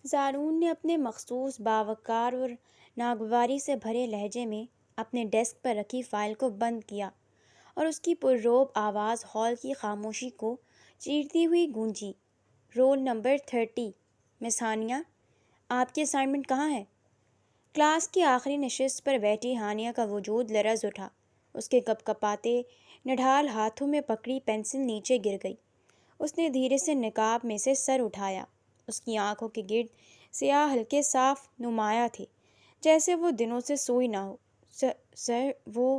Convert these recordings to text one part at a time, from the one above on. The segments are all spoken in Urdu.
زارون نے اپنے مخصوص باوقار اور ناگواری سے بھرے لہجے میں اپنے ڈیسک پر رکھی فائل کو بند کیا اور اس کی پرروب آواز ہال کی خاموشی کو چیرتی ہوئی گونجی۔ رول نمبر 30، مس ہانیہ، آپ کی اسائنمنٹ کہاں ہے؟ کلاس کی آخری نشست پر بیٹھی ہانیہ کا وجود لرز اٹھا۔ اس کے کپ کپاتے نڈھال ہاتھوں میں پکڑی پینسل نیچے گر گئی۔ اس نے دھیرے سے نقاب میں سے سر اٹھایا۔ اس کی آنکھوں کے گرد سیاہ حلقے صاف نمایاں تھے، جیسے وہ دنوں سے سوئی نہ ہو۔ سر وہ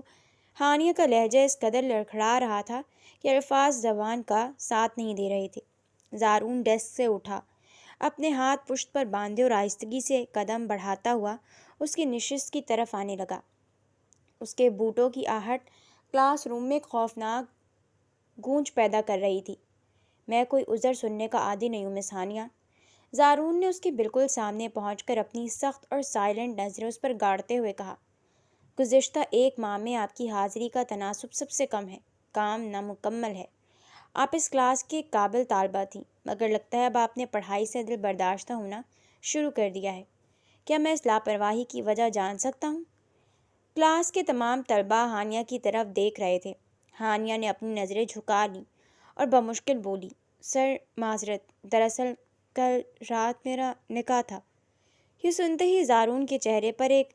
ہانیہ کا لہجہ اس قدر لڑکھڑا رہا تھا کہ الفاظ زبان کا ساتھ نہیں دے رہے تھے۔ زارون ڈیسک سے اٹھا، اپنے ہاتھ پشت پر باندھے اور آہستگی سے قدم بڑھاتا ہوا اس کی نشست کی طرف آنے لگا۔ اس کے بوٹوں کی آہٹ کلاس روم میں خوفناک گونج پیدا کر رہی تھی۔ میں کوئی عذر سننے کا عادی نہیں ہوں مس ہانیہ۔ زارون نے اس کے بالکل سامنے پہنچ کر اپنی سخت اور سائلنٹ نظریں اس پر گاڑتے ہوئے کہا، گزشتہ 1 ماہ میں آپ کی حاضری کا تناسب سب سے کم ہے، کام نامکمل ہے۔ آپ اس کلاس کی ایک قابل طالبہ تھیں، مگر لگتا ہے اب آپ نے پڑھائی سے دل برداشتہ ہونا شروع کر دیا ہے۔ کیا میں اس لاپرواہی کی وجہ جان سکتا ہوں؟ کلاس کے تمام طلباء ہانیہ کی طرف دیکھ رہے تھے۔ ہانیہ نے اپنی نظریں جھکا لیں اور بمشکل بولی، سر معذرت، دراصل کل رات میرا نکاح تھا۔ یہ سنتے ہی زارون کے چہرے پر ایک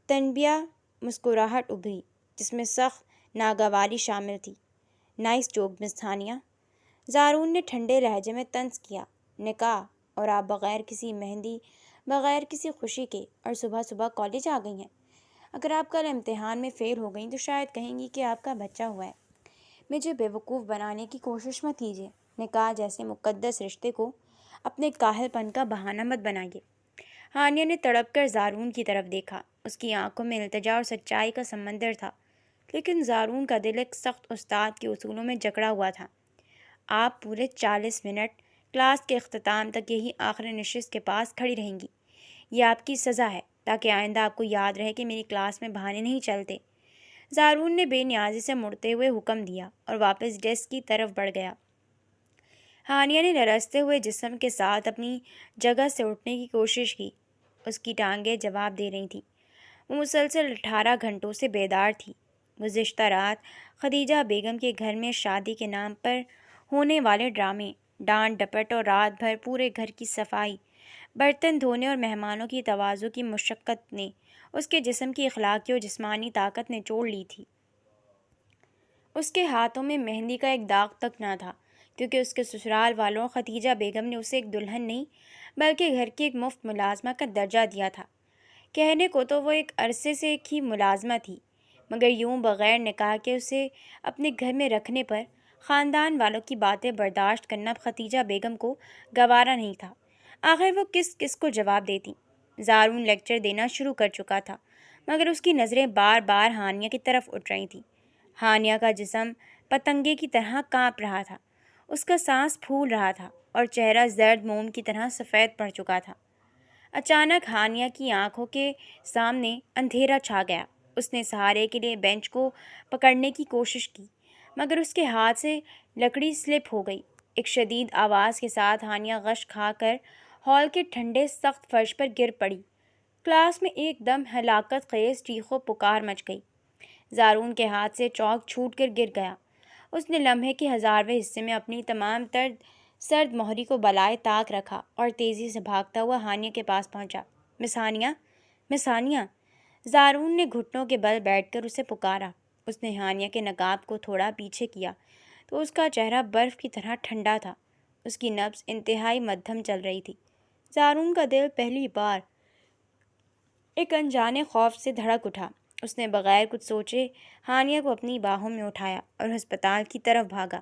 تنبیہ مسکراہٹ ابھری، جس میں سخت ناگواری شامل تھی۔ نائس جوک مس ہانیہ۔ زارون نے ٹھنڈے لہجے میں طنز کیا، نکاح، اور آپ بغیر کسی مہندی، بغیر کسی خوشی کے، اور صبح صبح کالج آ گئی ہیں؟ اگر آپ کل امتحان میں فیل ہو گئیں تو شاید کہیں گی کہ آپ کا بچہ ہوا ہے۔ مجھے بیوقوف بنانے کی کوشش مت کیجیے۔ نکاح جیسے مقدس رشتے کو اپنے کاہل پن کا بہانہ مت بنائیے۔ ہانیہ نے تڑپ کر زارون کی طرف دیکھا۔ اس کی آنکھوں میں التجا اور سچائی کا سمندر تھا، لیکن زارون کا دل ایک سخت استاد کے اصولوں میں جکڑا ہوا تھا۔ آپ پورے 40 منٹ کلاس کے اختتام تک یہی آخری نشست کے پاس کھڑی رہیں گی۔ یہ آپ کی سزا ہے، تاکہ آئندہ آپ کو یاد رہے کہ میری کلاس میں بہانے نہیں چلتے۔ زارون نے بے نیازی سے مڑتے ہوئے حکم دیا اور واپس ڈیسک کی طرف بڑھ گیا۔ ہانیہ نے لرزتے ہوئے جسم کے ساتھ اپنی جگہ سے اٹھنے کی کوشش کی۔ اس کی ٹانگیں جواب دے رہی تھیں۔ وہ مسلسل 18 گھنٹوں سے بیدار تھی۔ گزشتہ رات خدیجہ بیگم کے گھر میں شادی کے نام پر ہونے والے ڈرامے، ڈانٹ ڈپٹ اور رات بھر پورے گھر کی صفائی، برتن دھونے اور مہمانوں کی تواضع کی مشقت نے اس کے جسم کی اخلاقی اور جسمانی طاقت نچوڑ لی تھی۔ اس کے ہاتھوں میں مہندی کا ایک داغ تک نہ تھا، کیونکہ اس کے سسرال والوں خدیجہ بیگم نے اسے ایک دلہن نہیں بلکہ گھر کی ایک مفت ملازمہ کا درجہ دیا تھا۔ کہنے کو تو وہ ایک عرصے سے ایک ہی ملازمہ تھی، مگر یوں بغیر نکاح کے اسے اپنے گھر میں رکھنے پر خاندان والوں کی باتیں برداشت کرنا خدیجہ بیگم کو گوارا نہیں تھا۔ آخر وہ کس کس کو جواب دیتی؟ زارون لیکچر دینا شروع کر چکا تھا، مگر اس کی نظریں بار بار ہانیہ کی طرف اٹھ رہی تھیں۔ ہانیہ کا جسم پتنگے کی طرح کانپ رہا تھا، اس کا سانس پھول رہا تھا اور چہرہ زرد موم کی طرح سفید پڑ چکا تھا۔ اچانک ہانیہ کی آنکھوں کے سامنے اندھیرا چھا گیا۔ اس نے سہارے کے لیے بینچ کو پکڑنے کی کوشش کی، مگر اس کے ہاتھ سے لکڑی سلپ ہو گئی۔ ایک شدید آواز کے ساتھ ہانیہ غش کھا کر ہال کے ٹھنڈے سخت فرش پر گر پڑی۔ کلاس میں ایک دم ہلاکت خیز چیخ و پکار مچ گئی۔ زارون کے ہاتھ سے چاک چھوٹ کر گر گیا۔ اس نے لمحے کے 1000ویں حصے میں اپنی تمام تر سرد مہری کو بالائے طاق رکھا اور تیزی سے بھاگتا ہوا ہانیہ کے پاس پہنچا۔ مس ہانیہ، مس ہانیہ۔ زارون نے گھٹنوں کے بل بیٹھ کر اسے پکارا۔ اس نے ہانیہ کے نقاب کو تھوڑا پیچھے کیا تو اس کا چہرہ برف کی طرح ٹھنڈا تھا۔ اس کی نبض انتہائی مدھم چل رہی تھی۔ زارون کا دل پہلی بار ایک انجانے خوف سے دھڑک اٹھا۔ اس نے بغیر کچھ سوچے ہانیہ کو اپنی باہوں میں اٹھایا اور ہسپتال کی طرف بھاگا۔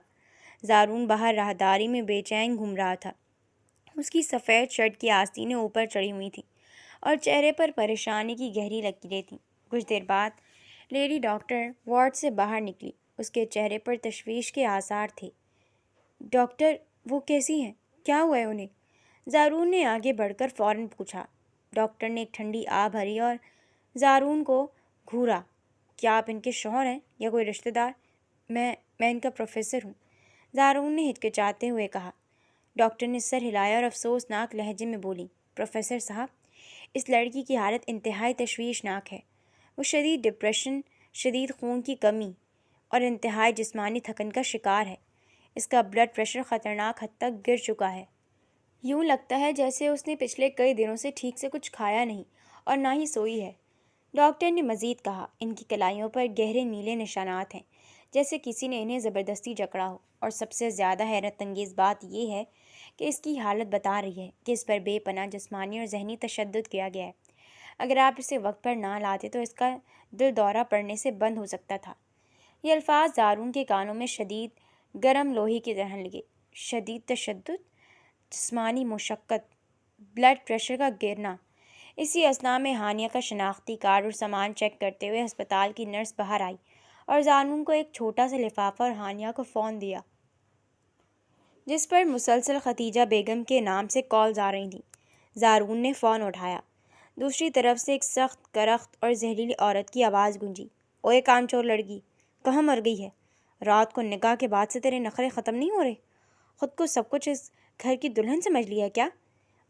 زارون باہر راہداری میں بے چین گھوم رہا تھا۔ اس کی سفید شرٹ کی آستینیں اوپر چڑھی ہوئی تھیں اور چہرے پر پریشانی کی گہری لکیریں تھیں۔ کچھ دیر بعد لیڈی ڈاکٹر وارڈ سے باہر نکلی۔ اس کے چہرے پر تشویش کے آثار تھے۔ ڈاکٹر، وہ کیسی ہیں؟ کیا ہوا ہے انہیں؟ زارون نے آگے بڑھ کر فوراً پوچھا۔ ڈاکٹر نے ایک ٹھنڈی آہ بھری اور زارون کو گھورا۔ کیا آپ ان کے شوہر ہیں یا کوئی رشتہ دار؟ میں ان کا پروفیسر ہوں، زارون نے ہچکچاتے ہوئے کہا۔ ڈاکٹر نے سر ہلایا اور افسوسناک لہجے میں بولی، پروفیسر صاحب، اس لڑکی کی حالت انتہائی تشویشناک ہے۔ وہ شدید ڈپریشن، شدید خون کی کمی اور انتہائی جسمانی تھکن کا شکار ہے۔ اس کا بلڈ پریشر خطرناک حد تک گر چکا ہے۔ یوں لگتا ہے جیسے اس نے پچھلے کئی دنوں سے ٹھیک سے کچھ کھایا نہیں اور نہ ہی سوئی ہے۔ ڈاکٹر نے مزید کہا، ان کی کلائیوں پر گہرے نیلے نشانات ہیں، جیسے کسی نے انہیں زبردستی جکڑا ہو، اور سب سے زیادہ حیرت انگیز بات یہ ہے کہ اس کی حالت بتا رہی ہے کہ اس پر بے پناہ جسمانی اور ذہنی تشدد کیا گیا ہے۔ اگر آپ اسے وقت پر نہ لاتے تو اس کا دل دورہ پڑنے سے بند ہو سکتا تھا۔ یہ الفاظ زارون کے کانوں میں شدید گرم لوہے کی طرح لگے۔ شدید تشدد، جسمانی مشقت، بلڈ پریشر کا گرنا۔ اسی اثناء میں ہانیہ کا شناختی کارڈ اور سامان چیک کرتے ہوئے ہسپتال کی نرس باہر آئی اور زارون کو ایک چھوٹا سا لفافہ اور ہانیہ کو فون دیا، جس پر مسلسل ختیجہ بیگم کے نام سے کالز آ رہی تھیں۔ زارون نے فون اٹھایا۔ دوسری طرف سے ایک سخت کرخت اور زہریلی عورت کی آواز گونجی، اوے کانچور لڑکی، کہاں مر گئی ہے؟ رات کو نکاح کے بعد سے تیرے نخرے ختم نہیں ہو رہے؟ خود کو سب کچھ اس گھر کی دلہن سمجھ لیا کیا؟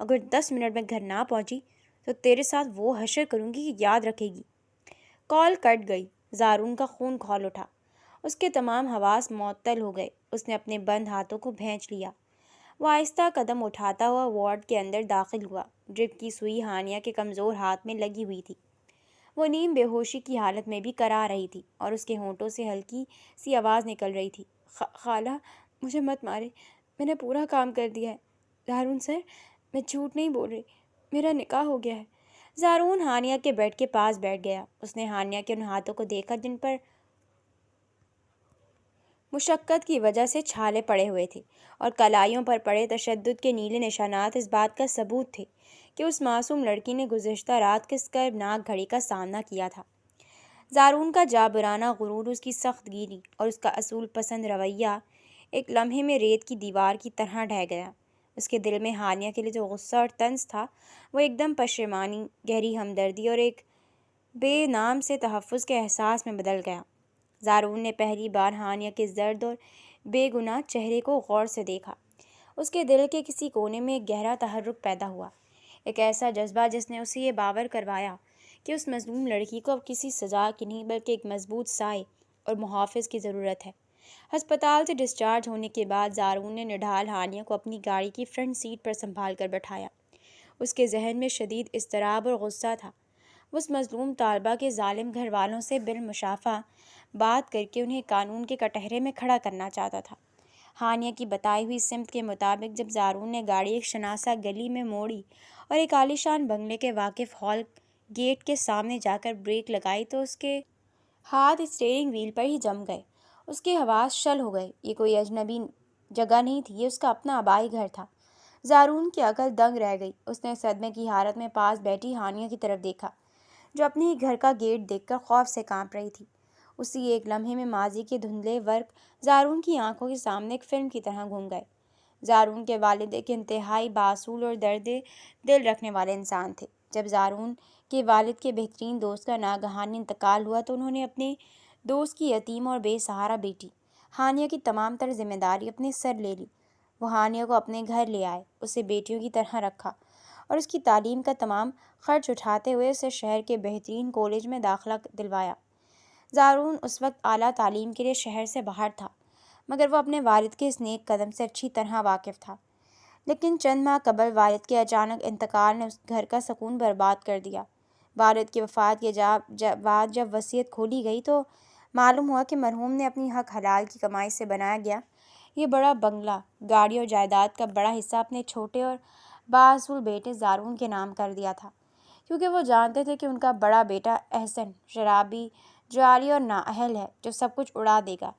اگر 10 منٹ میں گھر نہ پہنچی تو تیرے ساتھ وہ حشر کروں گی کہ یاد رکھے گی۔ کال کٹ گئی۔ زارون کا خون کھول اٹھا۔ اس کے تمام حواس معطل ہو گئے۔ اس نے اپنے بند ہاتھوں کو بھینچ لیا۔ وہ آہستہ قدم اٹھاتا ہوا وارڈ کے اندر داخل ہوا۔ ڈرپ کی سوئی ہانیہ کے کمزور ہاتھ میں لگی ہوئی تھی۔ وہ نیم بے ہوشی کی حالت میں بھی کرا رہی تھی اور اس کے ہونٹوں سے ہلکی سی آواز نکل رہی تھی، خالہ مجھے مت مارے، میں نے پورا کام کر دیا ہے۔ زارون سر، میں جھوٹ نہیں بول رہی، میرا نکاح ہو گیا ہے۔ زارون ہانیہ کے بیڈ کے پاس بیٹھ گیا۔ اس نے ہانیہ کے ان ہاتھوں کو دیکھا جن پر مشقت کی وجہ سے چھالے پڑے ہوئے تھے، اور کلائیوں پر پڑے تشدد کے نیلے نشانات اس بات کا ثبوت تھے کہ اس معصوم لڑکی نے گزشتہ رات کس کربناک گھڑی کا سامنا کیا تھا۔ زارون کا جابرانہ غرور، اس کی سخت گیری اور اس کا اصول پسند رویہ ایک لمحے میں ریت کی دیوار کی طرح ڈھہ گیا۔ اس کے دل میں ہانیہ کے لیے جو غصہ اور طنز تھا وہ ایک دم پشیمانی، گہری ہمدردی اور ایک بے نام سے تحفظ کے احساس میں بدل گیا۔ زارون نے پہلی بار ہانیہ کے زرد اور بے گناہ چہرے کو غور سے دیکھا۔ اس کے دل کے کسی کونے میں ایک گہرا تحرک پیدا ہوا، ایک ایسا جذبہ جس نے اسے یہ باور کروایا کہ اس مظلوم لڑکی کو اب کسی سزا کی نہیں بلکہ ایک مضبوط سائے اور محافظ کی ضرورت ہے۔ ہسپتال سے ڈسچارج ہونے کے بعد زارون نے نڈھال ہانیہ کو اپنی گاڑی کی فرنٹ سیٹ پر سنبھال کر بٹھایا۔ اس کے ذہن میں شدید اضطراب اور غصہ تھا۔ وہ اس مظلوم طالبہ کے ظالم گھر والوں سے بالمشافہ بات کر کے انہیں قانون کے کٹہرے میں کھڑا کرنا چاہتا تھا۔ ہانیہ کی بتائی ہوئی سمت کے مطابق جب زارون نے گاڑی ایک شناسہ گلی میں موڑی اور ایک عالیشان بنگلے کے واقف ہال گیٹ کے سامنے جا کر بریک لگائی تو اس کے ہاتھ اسٹیئرنگ وہیل پر ہی جم گئے۔ اس کے حواس شل ہو گئے۔ یہ کوئی اجنبی جگہ نہیں تھی، یہ اس کا اپنا آبائی گھر تھا۔ زارون کی عقل دنگ رہ گئی۔ اس نے صدمے کی حالت میں پاس بیٹھی ہانیہ کی طرف دیکھا، جو اپنے ہی گھر کا گیٹ دیکھ کر خوف سے کانپ رہی تھی۔ اسی ایک لمحے میں ماضی کے دھندلے ورق زارون کی آنکھوں کے سامنے ایک فلم کی طرح گھوم گئے۔ زارون کے والد ایک انتہائی باصول اور درد دل رکھنے والے انسان تھے۔ جب زارون کے والد کے بہترین دوست کا ناگہانی انتقال ہوا تو انہوں نے اپنے دوست کی یتیم اور بے سہارا بیٹی ہانیہ کی تمام تر ذمہ داری اپنے سر لے لی۔ وہ ہانیہ کو اپنے گھر لے آئے، اسے بیٹیوں کی طرح رکھا اور اس کی تعلیم کا تمام خرچ اٹھاتے ہوئے اسے شہر کے بہترین کالج میں داخلہ دلوایا۔ زارون اس وقت اعلیٰ تعلیم کے لیے شہر سے باہر تھا، مگر وہ اپنے والد کے اس نیک قدم سے اچھی طرح واقف تھا۔ لیکن چند ماہ قبل والد کے اچانک انتقال نے اس گھر کا سکون برباد کر دیا۔ والد کی وفات کے بعد جب وصیت کھولی گئی تو معلوم ہوا کہ مرحوم نے اپنی حق حلال کی کمائی سے بنایا گیا یہ بڑا بنگلہ، گاڑی اور جائیداد کا بڑا حصہ اپنے چھوٹے اور بااصول بیٹے زارون کے نام کر دیا تھا، کیونکہ وہ جانتے تھے کہ ان کا بڑا بیٹا احسن شرابی، جعالی اور نااہل ہے جو سب کچھ اڑا دے گا۔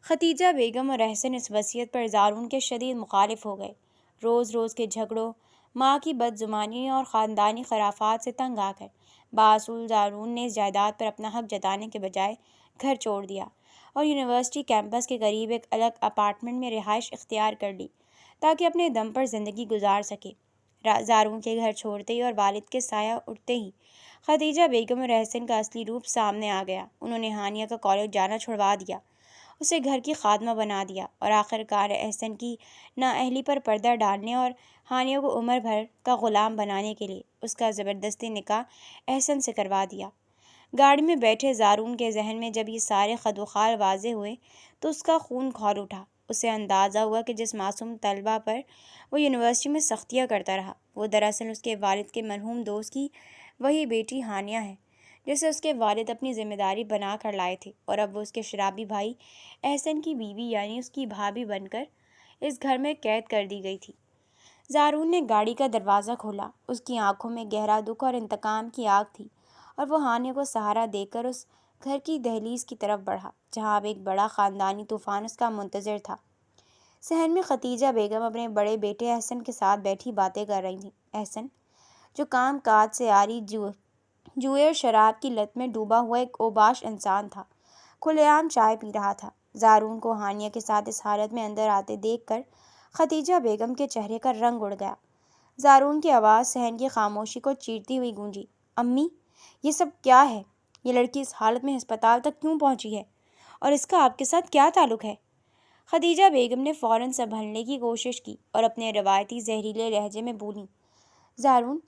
ختیجہ بیگم اور احسن اس وصیت پر زارون کے شدید مخالف ہو گئے۔ روز روز کے جھگڑوں، ماں کی بدزبانی اور خاندانی خرافات سے تنگ آ کر بااصول زارون نے اس جائیداد پر اپنا حق جتانے کے بجائے گھر چھوڑ دیا اور یونیورسٹی کیمپس کے قریب ایک الگ اپارٹمنٹ میں رہائش اختیار کر لی تاکہ اپنے دم پر زندگی گزار سکے۔ زارون کے گھر چھوڑتے ہی اور والد کے سایہ اٹھتے ہی ختیجہ بیگم اور احسن کا اصلی روپ سامنے آ گیا۔ انہوں نے ہانیہ کا کالج جانا چھڑوا دیا، اسے گھر کی خادمہ بنا دیا اور آخر کار احسن کی نااہلی پر پردہ ڈالنے اور ہانیہ کو عمر بھر کا غلام بنانے کے لیے اس کا زبردستی نکاح احسن سے کروا دیا۔ گاڑی میں بیٹھے زارون کے ذہن میں جب یہ سارے خد و خال واضح ہوئے تو اس کا خون کھول اٹھا۔ اسے اندازہ ہوا کہ جس معصوم طلبہ پر وہ یونیورسٹی میں سختیاں کرتا رہا، وہ دراصل اس کے والد کے مرحوم دوست کی وہی بیٹی ہانیہ ہے جسے اس کے والد اپنی ذمہ داری بنا کر لائے تھے، اور اب وہ اس کے شرابی بھائی احسن کی بیوی یعنی اس کی بھابھی بن کر اس گھر میں قید کر دی گئی تھی۔ زارون نے گاڑی کا دروازہ کھولا۔ اس کی آنکھوں میں گہرا دکھ اور انتقام کی آگ تھی، اور وہ ہانیہ کو سہارا دے کر اس گھر کی دہلیز کی طرف بڑھا جہاں اب ایک بڑا خاندانی طوفان اس کا منتظر تھا۔ صحن میں ختیجہ بیگم اپنے بڑے بیٹے احسن کے ساتھ بیٹھی باتیں کر رہی تھیں۔ احسن، جو کام کاج سے آری جوئے اور شراب کی لت میں ڈوبا ہوا ایک اوباش انسان تھا، کھلے عام چائے پی رہا تھا۔ زارون کو ہانیہ کے ساتھ اس حالت میں اندر آتے دیکھ کر ختیجہ بیگم کے چہرے کا رنگ اڑ گیا۔ زارون کی آواز صحن کی خاموشی کو چیرتی ہوئی گونجی، امی، یہ سب کیا ہے؟ یہ لڑکی اس حالت میں ہسپتال تک کیوں پہنچی ہے؟ اور اس کا آپ کے ساتھ کیا تعلق ہے؟ ختیجہ بیگم نے فوراً سنبھلنے کی کوشش کی اور اپنے روایتی زہریلے لہجے میں بولی، زارون،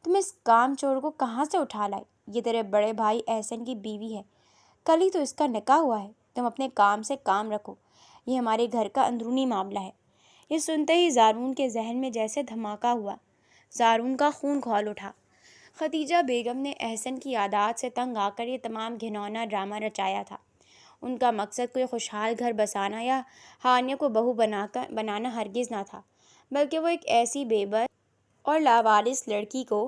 تم اس کام چور کو کہاں سے اٹھا لائے؟ یہ تیرے بڑے بھائی احسن کی بیوی ہے، کل ہی تو اس کا نکاح ہوا ہے۔ تم اپنے کام سے کام رکھو، یہ ہمارے گھر کا اندرونی معاملہ ہے۔ یہ سنتے ہی زارون کے ذہن میں جیسے دھماکہ ہوا۔ زارون کا خون کھول اٹھا۔ ختیجہ بیگم نے احسن کی عادات سے تنگ آ کر یہ تمام گھناؤنا ڈرامہ رچایا تھا۔ ان کا مقصد کوئی خوشحال گھر بسانا یا ہانیہ کو بہو بنانا ہرگز نہ تھا، بلکہ وہ ایک ایسی بے بس اور لاوارث لڑکی کو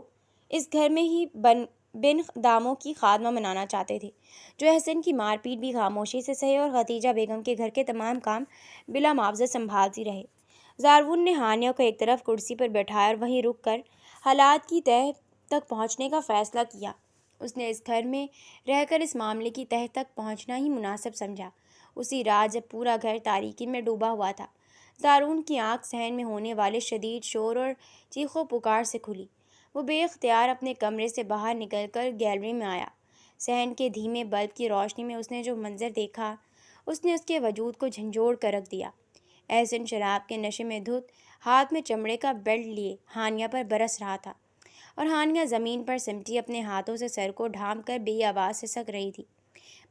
اس گھر میں ہی بن داموں کی خادمہ بنانا چاہتے تھے، جو احسن کی مار پیٹ بھی خاموشی سے سہے اور ختیجہ بیگم کے گھر کے تمام کام بلا معاوضہ سنبھالتی رہے۔ زارون نے ہانیہ کو ایک طرف کرسی پر بٹھایا اور وہیں رک کر حالات کی تہ تک پہنچنے کا فیصلہ کیا۔ اس نے اس گھر میں رہ کر اس معاملے کی تہ تک پہنچنا ہی مناسب سمجھا، اسی رات جب پورا گھر تاریکی میں ڈوبا ہوا تھا۔ زارون کی آنکھ صحن میں ہونے والے شدید شور اور چیخ و پکار سے کھلی۔ وہ بے اختیار اپنے کمرے سے باہر نکل کر گیلری میں آیا۔ صحن کے دھیمے بلب کی روشنی میں اس نے جو منظر دیکھا، اس نے اس کے وجود کو جھنجھوڑ کر رکھ دیا۔ احسن شراب کے نشے میں دھت ہاتھ میں چمڑے کا بیلٹ لیے ہانیہ پر برس رہا تھا، اور ہانیہ زمین پر سمٹی اپنے ہاتھوں سے سر کو ڈھانپ کر بے آواز سسک رہی تھی۔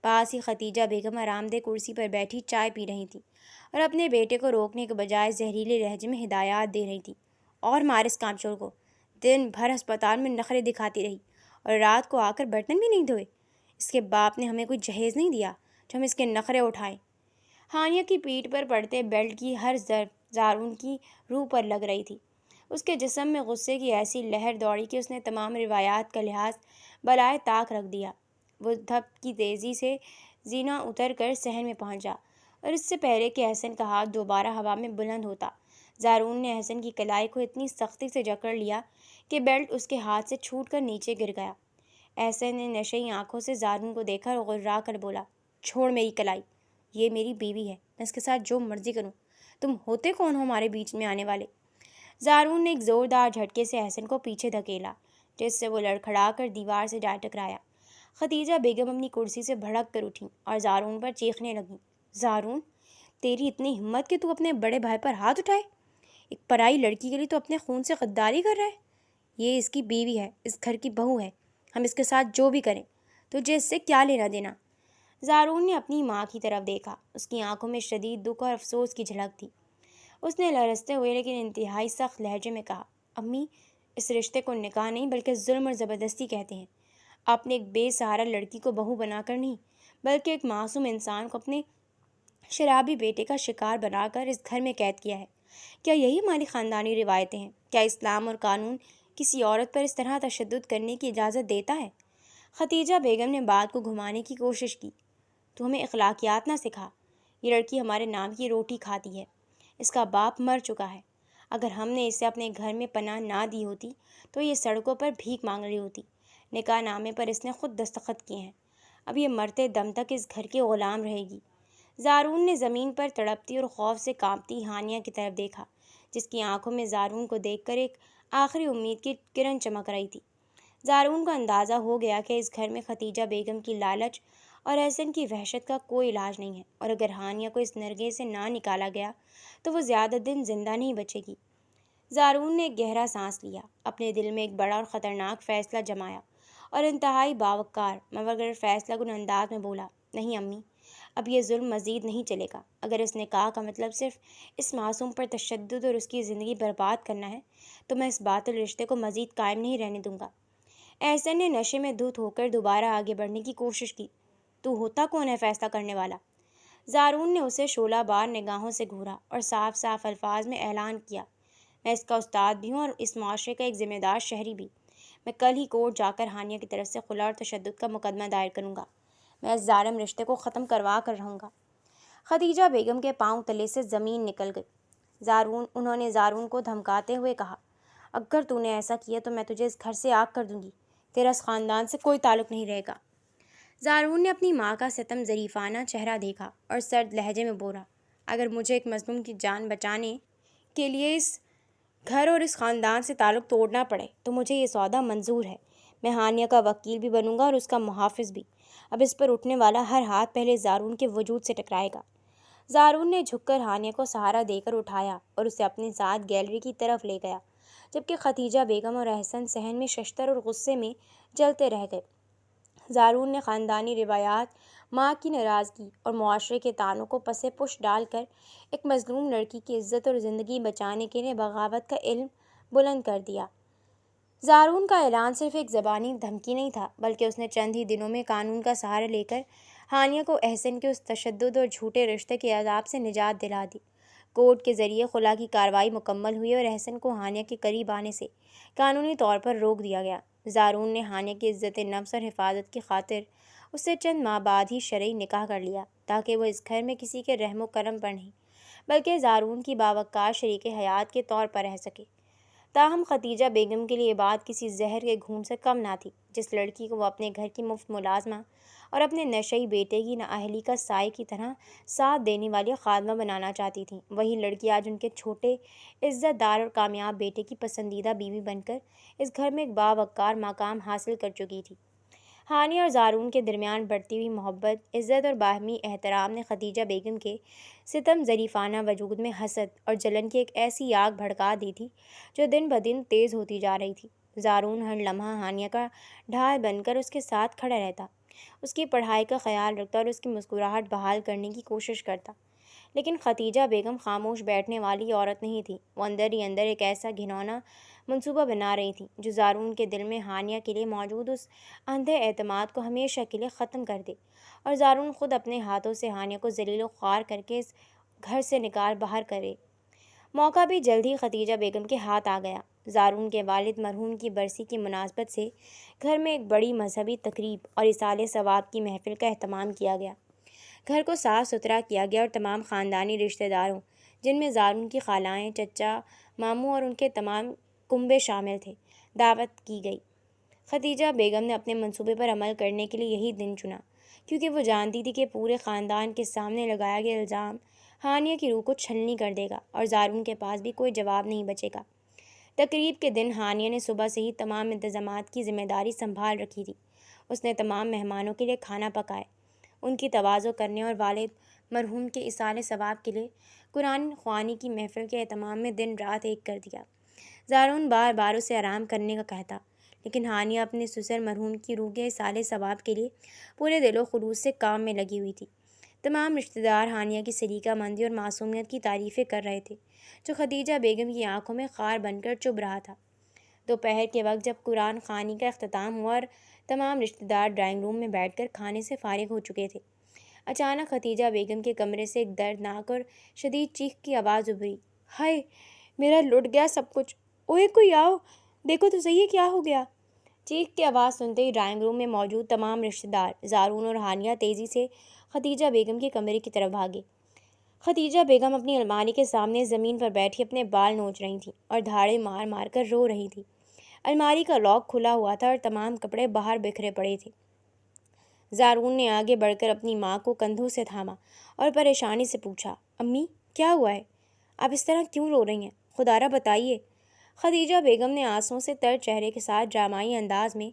پاس ہی ختیجہ بیگم آرام دہ کرسی پر بیٹھی چائے پی رہی تھی اور اپنے بیٹے کو روکنے کے بجائے زہریلے لہجے میں ہدایات دے رہی تھی، اور مار اس کامچور کو، دن بھر ہسپتال میں نخرے دکھاتی رہی اور رات کو آ کر برتن بھی نہیں دھوئے۔ اس کے باپ نے ہمیں کوئی جہیز نہیں دیا جو ہم اس کے نخرے اٹھائیں۔ ہانیہ کی پیٹھ پر پڑتے بیلٹ کی ہر ضرب زارون کی روح پر لگ رہی تھی۔ اس کے جسم میں غصے کی ایسی لہر دوڑی کہ اس نے تمام روایات کا لحاظ بالائے طاق رکھ دیا۔ وہ دھپ کی تیزی سے زینہ اتر کر صحن میں پہنچا، اور اس سے پہلے کہ احسن کا ہاتھ دوبارہ ہوا میں بلند ہوتا، زارون نے احسن کی کلائی کو اتنی سختی سے جکڑ لیا کہ بیلٹ اس کے ہاتھ سے چھوٹ کر نیچے گر گیا۔ احسن نے نشئی آنکھوں سے زارون کو دیکھا اور غرا کر بولا، چھوڑ میری کلائی، یہ میری بیوی ہے، میں اس کے ساتھ جو مرضی کروں، تم ہوتے کون ہو ہمارے بیچ میں آنے والے؟ زارون نے ایک زوردار جھٹکے سے احسن کو پیچھے دھکیلا، جس سے وہ لڑکھڑا کر دیوار سے جا ٹکرایا۔ ختیجہ بیگم اپنی کرسی سے بھڑک کر اٹھیں اور زارون پر چیخنے لگیں، زارون، تیری اتنی ہمت کہ تو اپنے بڑے بھائی پر ہاتھ اٹھائے؟ ایک پرائی لڑکی کے لیے تو اپنے خون سے غداری کر رہا ہے۔ یہ اس کی بیوی ہے، اس گھر کی بہو ہے، ہم اس کے ساتھ جو بھی کریں، تجھے اس سے کیا لینا دینا؟ زارون نے اپنی ماں کی طرف دیکھا۔ اس کی آنکھوں میں شدید دکھ اور افسوس کی جھلک تھی۔ اس نے لرزتے ہوئے لیکن انتہائی سخت لہجے میں کہا، امی، اس رشتے کو نکاح نہیں بلکہ ظلم اور زبردستی کہتے ہیں۔ آپ نے ایک بے سہارا لڑکی کو بہو بنا کر نہیں، بلکہ ایک معصوم انسان کو اپنے شرابی بیٹے کا شکار بنا کر اس گھر میں قید کیا ہے۔ کیا یہی ہماری خاندانی روایتیں ہیں؟ کیا اسلام اور قانون کسی عورت پر اس طرح تشدد کرنے کی اجازت دیتا ہے؟ ختیجہ بیگم نے بات کو گھمانے کی کوشش کی، تو ہمیں اخلاقیات نہ سکھا۔ یہ لڑکی ہمارے نام کی روٹی کھاتی ہے، اس کا باپ مر چکا ہے۔ اگر ہم نے اسے اپنے گھر میں پناہ نہ دی ہوتی تو یہ سڑکوں پر بھیک مانگ رہی ہوتی۔ نکاح نامے پر اس نے خود دستخط کیے ہیں، اب یہ مرتے دم تک اس گھر کی غلام رہے گی۔ زارون نے زمین پر تڑپتی اور خوف سے کانپتی ہانیہ کی طرف دیکھا، جس کی آنکھوں میں زارون کو دیکھ کر ایک آخری امید کی کرن چمک رہی تھی۔ زارون کو اندازہ ہو گیا کہ اس گھر میں ختیجہ بیگم کی لالچ اور احسن کی وحشت کا کوئی علاج نہیں ہے، اور اگر ہانیہ کو اس نرگے سے نہ نکالا گیا تو وہ زیادہ دن زندہ نہیں بچے گی۔ زارون نے ایک گہرا سانس لیا، اپنے دل میں ایک بڑا اور خطرناک فیصلہ جمایا اور انتہائی باوقار مگر فیصلہ کن انداز میں بولا، نہیں امی، اب یہ ظلم مزید نہیں چلے گا۔ اگر اس نکاح کا مطلب صرف اس معصوم پر تشدد اور اس کی زندگی برباد کرنا ہے تو میں اس باطل رشتے کو مزید قائم نہیں رہنے دوں گا۔ احسن نے نشے میں دھت ہو کر دوبارہ آگے بڑھنے کی کوشش کی۔ تو ہوتا کون ہے فیصلہ کرنے والا؟ زارون نے اسے شعلہ بار نگاہوں سے گھورا اور صاف صاف الفاظ میں اعلان کیا، میں اس کا استاد بھی ہوں اور اس معاشرے کا ایک ذمہ دار شہری بھی۔ میں کل ہی کورٹ جا کر ہانیہ کی طرف سے خلا اور تشدد کا مقدمہ دائر کروں گا۔ میں اس ظالم رشتے کو ختم کروا کر رہوں گا۔ خدیجہ بیگم کے پاؤں تلے سے زمین نکل گئی۔ انہوں نے زارون کو دھمکاتے ہوئے کہا، اگر تو نے ایسا کیا تو میں تجھے اس گھر سے آگ کر دوں گی، تیرا اس خاندان سے کوئی تعلق نہیں رہے گا۔ زارون نے اپنی ماں کا ستم ظریفانہ چہرہ دیکھا اور سرد لہجے میں بولا، اگر مجھے ایک مظلوم کی جان بچانے کے لیے اس گھر اور اس خاندان سے تعلق توڑنا پڑے تو مجھے یہ سودا منظور ہے۔ میں ہانیہ کا وکیل بھی بنوں گا اور اس کا محافظ بھی۔ اب اس پر اٹھنے والا ہر ہاتھ پہلے زارون کے وجود سے ٹکرائے گا۔ زارون نے جھک کر ہانیہ کو سہارا دے کر اٹھایا اور اسے اپنے ساتھ گیلری کی طرف لے گیا، جبکہ خدیجہ بیگم اور احسن صحن میں ششدر اور غصے میں جلتے رہ گئے۔ زارون نے خاندانی روایات، ماں کی ناراضگی اور معاشرے کے طعنوں کو پسے پش ڈال کر ایک مظلوم لڑکی کی عزت اور زندگی بچانے کے لیے بغاوت کا علم بلند کر دیا۔ زارون کا اعلان صرف ایک زبانی دھمکی نہیں تھا، بلکہ اس نے چند ہی دنوں میں قانون کا سہارا لے کر ہانیہ کو احسن کے اس تشدد اور جھوٹے رشتے کے عذاب سے نجات دلا دی۔ کورٹ کے ذریعے خلا کی کارروائی مکمل ہوئی اور احسن کو ہانیہ کے قریب آنے سے قانونی طور پر روک دیا گیا۔ زارون نے ہانیہ کی عزت نفس اور حفاظت کی خاطر اس سے چند ماہ بعد ہی شرعی نکاح کر لیا، تاکہ وہ اس گھر میں کسی کے رحم و کرم پر نہیں بلکہ زارون کی باوقار شریک حیات کے طور پر رہ سکے۔ تاہم خدیجہ بیگم کے لیے یہ بات کسی زہر کے گھون سے کم نہ تھی۔ جس لڑکی کو وہ اپنے گھر کی مفت ملازمہ اور اپنے نشئی بیٹے کی نااہلی کا سائے کی طرح ساتھ دینے والی خادمہ بنانا چاہتی تھیں، وہی لڑکی آج ان کے چھوٹے عزت دار اور کامیاب بیٹے کی پسندیدہ بیوی بن کر اس گھر میں ایک باوقار مقام حاصل کر چکی تھی۔ ہانیہ اور زارون کے درمیان بڑھتی ہوئی محبت، عزت اور باہمی احترام نے خدیجہ بیگم کے ستم ظریفانہ وجود میں حسد اور جلن کی ایک ایسی آگ بھڑکا دی تھی جو دن بدن تیز ہوتی جا رہی تھی۔ زارون ہر لمحہ ہانیہ کا ڈھال بن کر اس کے ساتھ کھڑا رہتا، اس کی پڑھائی کا خیال رکھتا اور اس کی مسکراہٹ بحال کرنے کی کوشش کرتا، لیکن خدیجہ بیگم خاموش بیٹھنے والی عورت نہیں تھی۔ وہ اندر ہی اندر ایک ایسا گھناؤنا منصوبہ بنا رہی تھی جو زارون کے دل میں ہانیہ کے لیے موجود اس اندھے اعتماد کو ہمیشہ کے لیے ختم کر دے، اور زارون خود اپنے ہاتھوں سے ہانیہ کو ذلیل و خوار کر کے اس گھر سے نکال باہر کرے۔ موقع بھی جلد ہی خدیجہ بیگم کے ہاتھ آ گیا۔ زارون کے والد مرحوم کی برسی کی مناسبت سے گھر میں ایک بڑی مذہبی تقریب اور ایصال ثواب کی محفل کا اہتمام کیا گیا۔ گھر کو صاف ستھرا کیا گیا اور تمام خاندانی رشتہ داروں، جن میں زارون کی خالائیں، چچا، ماموں اور ان کے تمام کنبے شامل تھے، دعوت کی گئی۔ خدیجہ بیگم نے اپنے منصوبے پر عمل کرنے کے لیے یہی دن چنا، کیونکہ وہ جانتی تھی کہ پورے خاندان کے سامنے لگایا گیا الزام ہانیہ کی روح کو چھلنی کر دے گا اور زارون کے پاس بھی کوئی جواب نہیں بچے گا۔ تقریب کے دن ہانیہ نے صبح سے ہی تمام انتظامات کی ذمہ داری سنبھال رکھی تھی۔ اس نے تمام مہمانوں کے لیے کھانا پکائے، ان کی تواضع کرنے اور والد مرحوم کے ایصال ثواب کے لیے قرآن خوانی کی محفل کے اہتمام میں دن رات ایک کر دیا۔ زارون بار بار اسے آرام کرنے کا کہتا، لیکن ہانیہ اپنے سسر مرحوم کی روح کے ایصال ثواب کے لیے پورے دل و خلوص سے کام میں لگی ہوئی تھی۔ تمام رشتہ دار ہانیہ کی سلیقہ مندی اور معصومیت کی تعریفیں کر رہے تھے، جو خدیجہ بیگم کی آنکھوں میں خار بن کر چبھ رہا تھا۔ دوپہر کے وقت جب قرآن خوانی کا اختتام ہوا اور تمام رشتہ دار ڈرائنگ روم میں بیٹھ کر کھانے سے فارغ ہو چکے تھے، اچانک خدیجہ بیگم کے کمرے سے ایک دردناک اور شدید چیخ کی آواز ابھری، ہائے، میرا لٹ گیا سب کچھ، اوئے کوئی آؤ، دیکھو تو صحیح کیا ہو گیا۔ چیخ کی آواز سنتے ہی ڈرائنگ روم میں موجود تمام رشتہ دار، زارون اور ہانیہ تیزی سے خدیجہ بیگم کے کمرے کی طرف بھاگے۔ خدیجہ بیگم اپنی الماری کے سامنے زمین پر بیٹھی اپنے بال نوچ رہی تھیں اور دھاڑے مار مار کر رو رہی تھیں۔ الماری کا لاک کھلا ہوا تھا اور تمام کپڑے باہر بکھرے پڑے تھے۔ زارون نے آگے بڑھ کر اپنی ماں کو کندھوں سے تھاما اور پریشانی سے پوچھا، امی کیا ہوا ہے؟ آپ اس طرح کیوں رو رہی ہیں؟ خدا را بتائیے۔ خدیجہ بیگم نے آنسوؤں سے تر چہرے کے ساتھ ڈرامائی انداز میں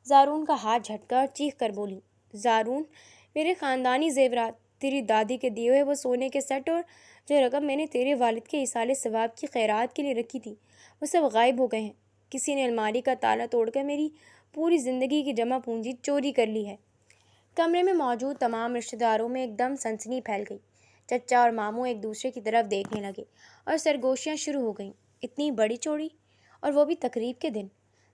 زارون کا ہاتھ جھٹکا اور چیخ کر بولی، زارون، میرے خاندانی زیورات، تیری دادی کے دیے ہوئے وہ سونے کے سیٹ اور جو رقم میں نے تیرے والد کے ایصال ثواب کی خیرات کے لیے رکھی تھی وہ سب غائب ہو گئے ہیں۔ کسی نے الماری کا تالا توڑ کر میری پوری زندگی کی جمع پونجی چوری کر لی ہے۔ کمرے میں موجود تمام رشتہ داروں میں ایک دم سنسنی پھیل گئی۔ چچا اور ماموں ایک دوسرے کی طرف دیکھنے لگے اور سرگوشیاں شروع ہو گئیں۔ اتنی بڑی چوری، اور وہ بھی تقریب کے دن؟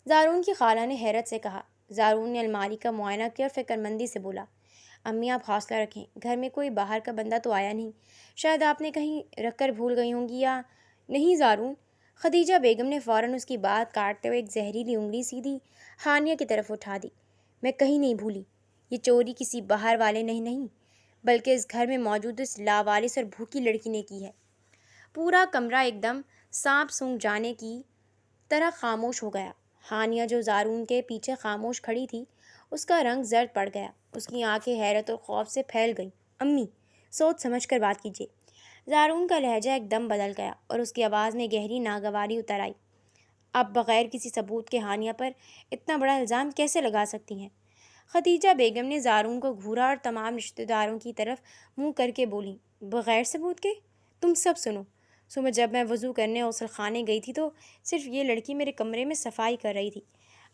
زارون کی خالہ نے حیرت سے کہا۔ زارون نے الماری کا معائنہ کیا اور فکر مندی سے بولا، امی آپ حوصلہ رکھیں، گھر میں کوئی باہر کا بندہ تو آیا نہیں، شاید آپ نے کہیں رکھ کر بھول گئی ہوں گی یا… نہیں زارون، خدیجہ بیگم نے فوراً اس کی بات کاٹتے ہوئے ایک زہریلی انگلی سیدھی ہانیہ کی طرف اٹھا دی۔ میں کہیں نہیں بھولی، یہ چوری کسی باہر والے نے نہیں بلکہ اس گھر میں موجود اس لاوارث اور بھوکی لڑکی نے کی ہے۔ پورا کمرہ ایک دم سانپ سونگھ جانے کی طرح خاموش ہو گیا۔ ہانیہ جو زارون کے پیچھے خاموش کھڑی تھی، اس کا رنگ زرد پڑ گیا، اس کی آنکھیں حیرت اور خوف سے پھیل گئیں۔ امی، سوچ سمجھ کر بات کیجیے۔ زارون کا لہجہ ایک دم بدل گیا اور اس کی آواز میں گہری ناگواری اتر آئی۔ آپ بغیر کسی ثبوت کے ہانیہ پر اتنا بڑا الزام کیسے لگا سکتی ہیں؟ خدیجہ بیگم نے زارون کو گھورا اور تمام رشتہ داروں کی طرف منہ کر کے بولی، بغیر ثبوت کے؟ تم سب سنو، صبح جب میں وضو کرنے غسل خانے گئی تھی تو صرف یہ لڑکی میرے کمرے میں صفائی کر رہی تھی۔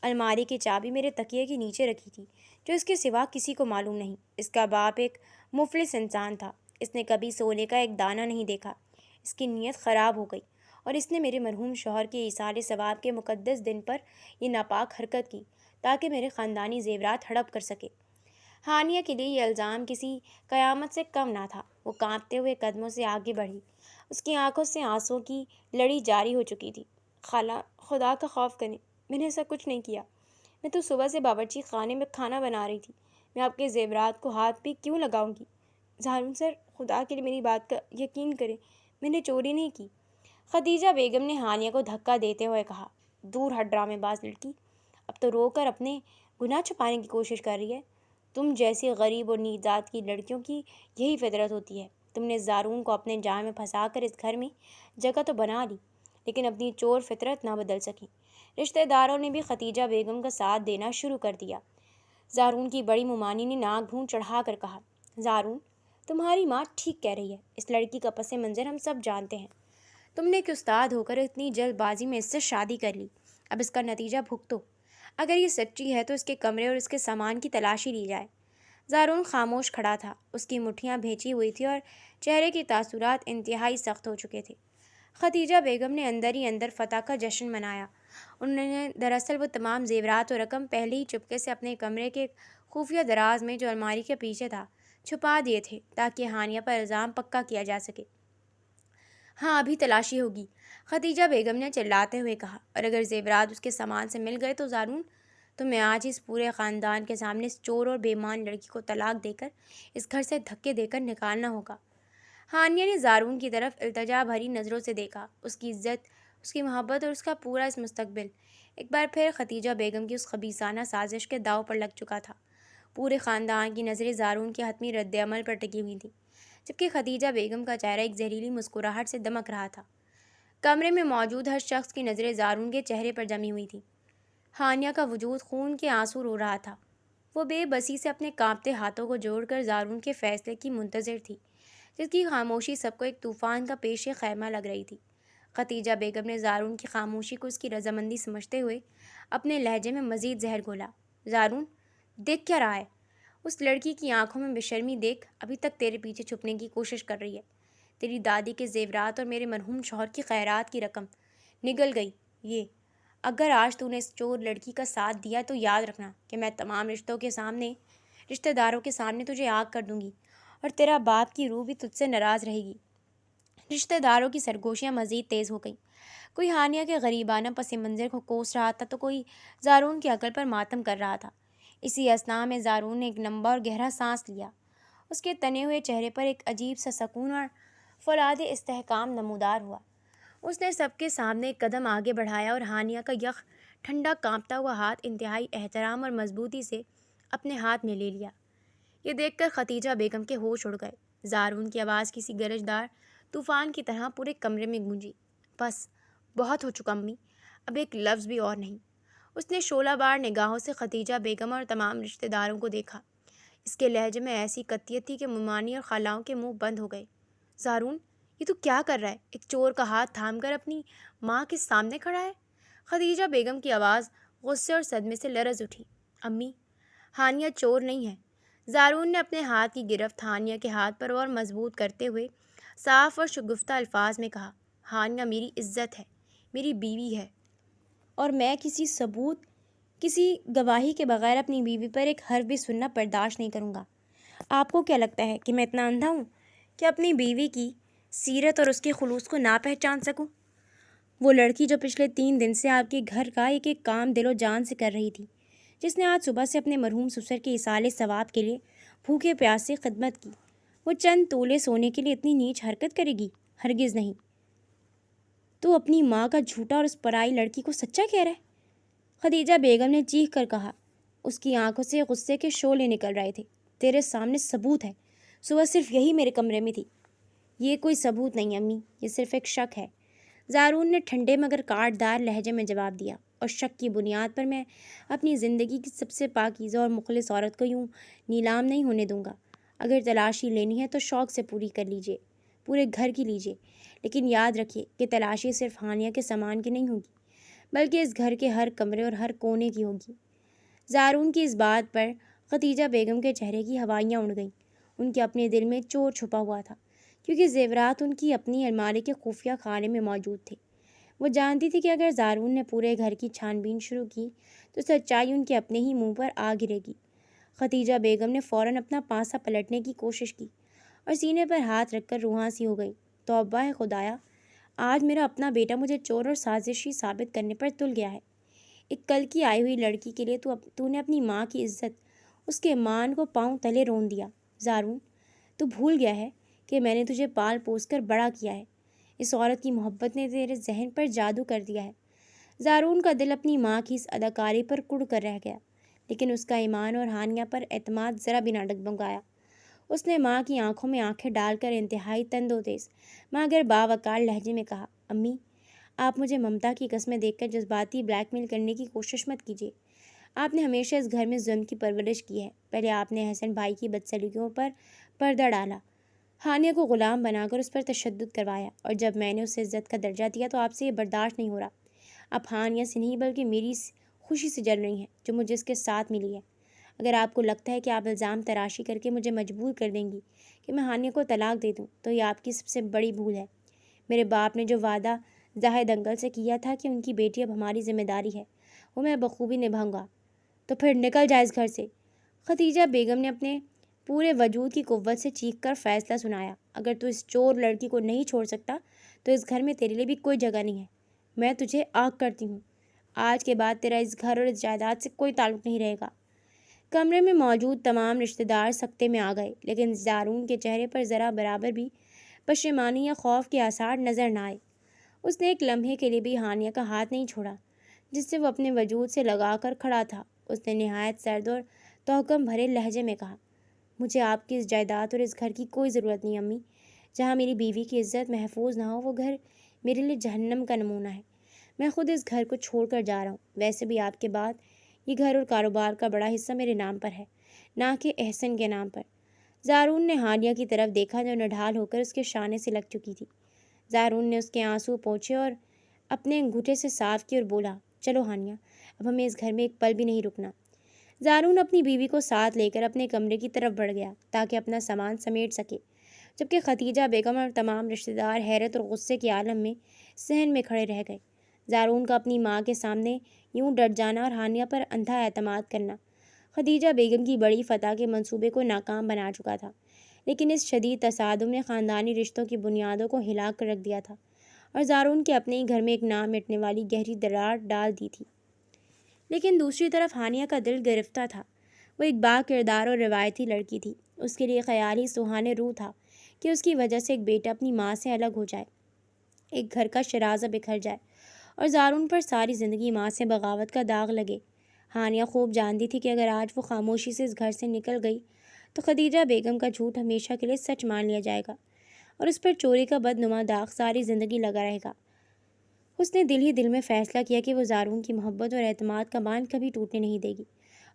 الماری کی چابی میرے تکیے کے نیچے رکھی تھی، جو اس کے سوا کسی کو معلوم نہیں۔ اس کا باپ ایک مفلس انسان تھا، اس نے کبھی سونے کا ایک دانہ نہیں دیکھا۔ اس کی نیت خراب ہو گئی اور اس نے میرے مرحوم شوہر کے ایصال ثواب کے مقدس دن پر یہ ناپاک حرکت کی تاکہ میرے خاندانی زیورات ہڑپ کر سکے۔ ہانیہ کے لیے یہ الزام کسی قیامت سے کم نہ تھا۔ وہ کانپتے ہوئے قدموں سے آگے بڑھی، اس کی آنکھوں سے آنسوں کی لڑی جاری ہو چکی تھی۔ خالہ، خدا کا خوف کریں، میں نے ایسا کچھ نہیں کیا۔ میں تو صبح سے باورچی خانے میں کھانا بنا رہی تھی، میں آپ کے زیورات کو ہاتھ بھی کیوں لگاؤں گی؟ زارون سر، خدا کے لیے میری بات کا یقین کریں، میں نے چوری نہیں کی۔ خدیجہ بیگم نے ہانیہ کو دھکا دیتے ہوئے کہا، دور ہٹ ڈرامے باز لڑکی، اب تو رو کر اپنے گناہ چھپانے کی کوشش کر رہی ہے۔ تم جیسی غریب اور نیچ ذات کی لڑکیوں کی یہی فطرت ہوتی ہے۔ تم نے زارون کو اپنے جال میں پھنسا کر اس گھر میں جگہ تو بنا لی، لیکن اپنی چور فطرت نہ بدل سکی۔ رشتہ داروں نے بھی خدیجہ بیگم کا ساتھ دینا شروع کر دیا۔ زارون کی بڑی ممانی نے ناک بھون چڑھا کر کہا، زارون، تمہاری ماں ٹھیک کہہ رہی ہے، اس لڑکی کا پس منظر ہم سب جانتے ہیں۔ تم نے ایک استاد ہو کر اتنی جلد بازی میں اس سے شادی کر لی، اب اس کا نتیجہ بھگتو۔ اگر یہ سچی ہے تو اس کے کمرے اور اس کے سامان کی تلاشی لی جائے۔ زارون خاموش کھڑا تھا، اس کی مٹھیاں بھیجی ہوئی تھی اور چہرے کے تاثرات انتہائی سخت ہو چکے تھے۔ خدیجہ بیگم نے اندر ہی اندر فتح کا جشن منایا۔ انہوں نے دراصل وہ تمام زیورات اور رقم پہلے ہی چپکے سے اپنے کمرے کے خفیہ دراز میں، جو الماری کے پیچھے تھا، چھپا دیے تھے تاکہ ہانیہ پر الزام پکا کیا جا سکے۔ ہاں، ابھی تلاشی ہوگی، خدیجہ بیگم نے چلاتے ہوئے کہا، اور اگر زیورات اس کے سامان سے مل گئے تو زارون، تو میں آج اس پورے خاندان کے سامنے اس چور اور بے ایمان لڑکی کو طلاق دے کر اس گھر سے دھکے دے کر نکالنا ہوگا۔ ہانیہ نے زارون کی طرف التجا بھری نظروں سے دیکھا۔ اس کی عزت، اس کی محبت اور اس کا پورا اس مستقبل ایک بار پھر خدیجہ بیگم کی اس خبیثانہ سازش کے داؤ پر لگ چکا تھا۔ پورے خاندان کی نظریں زارون کے حتمی رد عمل پر ٹکی ہوئی تھیں، جبکہ خدیجہ بیگم کا چہرہ ایک زہریلی مسکراہٹ سے دمک رہا تھا۔ کمرے میں موجود ہر شخص کی نظریں زارون کے چہرے پر جمی ہوئی تھیں۔ ہانیہ کا وجود خون کے آنسو رو رہا تھا۔ وہ بے بسی سے اپنے کانپتے ہاتھوں کو جوڑ کر زارون کے فیصلے کی منتظر تھی، جس کی خاموشی سب کو ایک طوفان کا پیش خیمہ لگ رہی تھی۔ خدیجہ بیگم نے زارون کی خاموشی کو اس کی رضامندی سمجھتے ہوئے اپنے لہجے میں مزید زہر گھولا، زارون، دیکھ کیا رہا ہے؟ اس لڑکی کی آنکھوں میں بے شرمی دیکھ، ابھی تک تیرے پیچھے چھپنے کی کوشش کر رہی ہے۔ تیری دادی کے زیورات اور میرے مرحوم شوہر کی خیرات کی رقم نگل گئی۔ یہ اگر آج تو نے اس چور لڑکی کا ساتھ دیا تو یاد رکھنا کہ میں تمام رشتہ داروں کے سامنے تجھے آگ کر دوں گی، اور تیرا باپ کی روح بھی تجھ سے ناراض رہے گی۔ رشتہ داروں کی سرگوشیاں مزید تیز ہو گئیں۔ کوئی ہانیہ کے غریبانہ پس منظر کو کوس رہا تھا تو کوئی زارون کی عقل پر ماتم کر رہا تھا۔ اسی اثناء میں زارون نے ایک لمبا اور گہرا سانس لیا۔ اس کے تنے ہوئے چہرے پر ایک عجیب سا سکون اور فولاد استحکام نمودار ہوا۔ اس نے سب کے سامنے ایک قدم آگے بڑھایا اور ہانیہ کا یک ٹھنڈا کانپتا ہوا ہاتھ انتہائی احترام اور مضبوطی سے اپنے ہاتھ میں لے لیا۔ یہ دیکھ کر خدیجہ بیگم کے ہوش اڑ گئے۔ زارون کی آواز کسی گرجدار طوفان کی طرح پورے کمرے میں گونجی، بس، بہت ہو چکا امی، اب ایک لفظ بھی اور نہیں۔ اس نے شعلہ بار نگاہوں سے خدیجہ بیگم اور تمام رشتہ داروں کو دیکھا۔ اس کے لہجے میں ایسی قطعیت تھی کہ ممانی اور خالاؤں کے منہ بند ہو گئے۔ زارون، یہ تو کیا کر رہا ہے؟ ایک چور کا ہاتھ تھام کر اپنی ماں کے سامنے کھڑا ہے۔ خدیجہ بیگم کی آواز غصے اور صدمے سے لرز اٹھی۔ امی، ہانیہ چور نہیں ہے۔ زارون نے اپنے ہاتھ کی گرفت ہانیہ کے ہاتھ پر اور مضبوط کرتے ہوئے صاف اور شگفتہ الفاظ میں کہا، ہانیہ میری عزت ہے، میری بیوی ہے، اور میں کسی ثبوت، کسی گواہی کے بغیر اپنی بیوی پر ایک حرف بھی سننا برداشت نہیں کروں گا۔ آپ کو کیا لگتا ہے کہ میں اتنا اندھا ہوں کہ اپنی بیوی کی سیرت اور اس کے خلوص کو نہ پہچان سکوں؟ وہ لڑکی جو پچھلے 3 دن سے آپ کے گھر کا ایک ایک کام دل و جان سے کر رہی تھی، جس نے آج صبح سے اپنے مرحوم سسر کے ایصال ثواب کے لیے بھوکے پیاسے خدمت کی، وہ چند تولے سونے کے لیے اتنی نیچ حرکت کرے گی؟ ہرگز نہیں۔ تو اپنی ماں کا جھوٹا اور اس پرائی لڑکی کو سچا کہہ رہا ہے؟ خدیجہ بیگم نے چیخ کر کہا۔ اس کی آنکھوں سے غصے کے شعلے نکل رہے تھے۔ تیرے سامنے ثبوت ہے، صبح صرف یہی میرے کمرے میں تھی۔ یہ کوئی ثبوت نہیں امی، یہ صرف ایک شک ہے، زارون نے ٹھنڈے مگر کاٹ دار لہجے میں جواب دیا، اور شک کی بنیاد پر میں اپنی زندگی کی سب سے پاکیزہ اور مخلص عورت کو یوں نیلام نہیں ہونے دوں گا۔ اگر تلاشی لینی ہے تو شوق سے پوری کر لیجیے، پورے گھر کی لیجیے، لیکن یاد رکھیے کہ تلاشی صرف ہانیہ کے سامان کی نہیں ہوگی، بلکہ اس گھر کے ہر کمرے اور ہر کونے کی ہوگی۔ زارون کی اس بات پر خدیجہ بیگم کے چہرے کی ہوائیاں اڑ گئیں۔ ان کے اپنے دل میں چور چھپا ہوا تھا، کیونکہ زیورات ان کی اپنی الماری کے خفیہ خانے میں موجود تھے۔ وہ جانتی تھی کہ اگر زارون نے پورے گھر کی چھان بین شروع کی تو سچائی ان کے اپنے ہی منہ پر آ گرے گی۔ خدیجہ بیگم نے فوراً اپنا پانسا پلٹنے کی کوشش کی اور سینے پر ہاتھ رکھ کر روحاں سی ہو گئی۔ توبہ ہے خدایا، آج میرا اپنا بیٹا مجھے چور اور سازشی ثابت کرنے پر تل گیا ہے۔ ایک کل کی آئی ہوئی لڑکی کے لیے تو نے اپنی ماں کی عزت، اس کے مان کو پاؤں تلے رون دیا۔ زارون، تو بھول گیا ہے کہ میں نے تجھے پال پوس کر بڑا کیا ہے۔ اس عورت کی محبت نے تیرے ذہن پر جادو کر دیا ہے۔ زارون کا دل اپنی ماں کی اس اداکاری پر کڑ کر رہ گیا، لیکن اس کا ایمان اور ہانیہ پر اعتماد ذرا بھی نہ ڈگمگایا۔ اس نے ماں کی آنکھوں میں آنکھیں ڈال کر انتہائی تند و تیز مگر باوقار لہجے میں کہا، امی، آپ مجھے ممتا کی قسمیں دیکھ کر جذباتی بلیک میل کرنے کی کوشش مت کیجیے۔ آپ نے ہمیشہ اس گھر میں ظلم کی پرورش کی ہے۔ پہلے آپ نے حسن بھائی کی بدسلوکیوں پر پردہ ڈالا، ہانیہ کو غلام بنا کر اس پر تشدد کروایا، اور جب میں نے اسے عزت کا درجہ دیا تو آپ سے یہ برداشت نہیں ہو رہا۔ آپ ہانیہ سے نہیں بلکہ میری خوشی سے جل رہی ہیں جو مجھے اس کے ساتھ ملی ہے۔ اگر آپ کو لگتا ہے کہ آپ الزام تراشی کر کے مجھے مجبور کر دیں گی کہ میں ہانیہ کو طلاق دے دوں تو یہ آپ کی سب سے بڑی بھول ہے۔ میرے باپ نے جو وعدہ زاہد انکل سے کیا تھا کہ ان کی بیٹی اب ہماری ذمہ داری ہے، وہ میں بخوبی نبھاؤں گا۔ تو پھر نکل جائے اس گھر سے۔ خدیجہ بیگم نے اپنے پورے وجود کی قوت سے چیخ کر فیصلہ سنایا، اگر تو اس چور لڑکی کو نہیں چھوڑ سکتا تو اس گھر میں تیرے لیے بھی کوئی جگہ نہیں ہے۔ میں تجھے آگ کرتی ہوں۔ آج کے بعد تیرا اس گھر اور اس جائیداد سے کوئی تعلق نہیں رہے گا۔ کمرے میں موجود تمام رشتہ دار سکتے میں آ گئے، لیکن زارون کے چہرے پر ذرا برابر بھی پشیمانی یا خوف کے آثار نظر نہ آئے۔ اس نے ایک لمحے کے لیے بھی ہانیہ کا ہاتھ نہیں چھوڑا جس سے وہ اپنے وجود سے لگا کر کھڑا تھا۔ اس نے نہایت سرد اور توہکم بھرے لہجے میں کہا، مجھے آپ کی اس جائیداد اور اس گھر کی کوئی ضرورت نہیں امی۔ جہاں میری بیوی کی عزت محفوظ نہ ہو وہ گھر میرے لیے جہنم کا نمونہ ہے۔ میں خود اس گھر کو چھوڑ کر جا رہا ہوں۔ ویسے بھی آپ کے بعد یہ گھر اور کاروبار کا بڑا حصہ میرے نام پر ہے، نہ کہ احسن کے نام پر۔ زارون نے ہانیہ کی طرف دیکھا جو نڈھال ہو کر اس کے شانے سے لگ چکی تھی۔ زارون نے اس کے آنسو پوچھے اور اپنے انگوٹھے سے صاف کی اور بولا، چلو ہانیہ، اب ہمیں اس گھر میں ایک پل بھی نہیں رکنا۔ زارون اپنی بیوی کو ساتھ لے کر اپنے کمرے کی طرف بڑھ گیا تاکہ اپنا سامان سمیٹ سکے، جبکہ خدیجہ بیگم اور تمام رشتہ دار حیرت اور غصے کے عالم میں صحن میں کھڑے رہ گئے۔ زارون کا اپنی ماں کے سامنے یوں ڈٹ جانا اور ہانیہ پر اندھا اعتماد کرنا خدیجہ بیگم کی بڑی فتح کے منصوبے کو ناکام بنا چکا تھا، لیکن اس شدید تصادم نے خاندانی رشتوں کی بنیادوں کو ہلا کر رکھ دیا تھا اور زارون کے اپنے ہی گھر میں ایک نہ مٹنے والی گہری دراڑ ڈال دی تھی۔ لیکن دوسری طرف ہانیہ کا دل گرفتہ تھا۔ وہ ایک با کردار اور روایتی لڑکی تھی۔ اس کے لیے خیالی سہانے روح تھا کہ اس کی وجہ سے ایک بیٹا اپنی ماں سے الگ ہو جائے، ایک گھر کا شرازہ بکھر جائے اور زارون پر ساری زندگی ماں سے بغاوت کا داغ لگے۔ ہانیہ خوب جانتی تھی کہ اگر آج وہ خاموشی سے اس گھر سے نکل گئی تو خدیجہ بیگم کا جھوٹ ہمیشہ کے لیے سچ مان لیا جائے گا اور اس پر چوری کا بدنما داغ ساری زندگی لگا رہے گا۔ اس نے دل ہی دل میں فیصلہ کیا کہ وہ زارون کی محبت اور اعتماد کا باندھ کبھی ٹوٹنے نہیں دے گی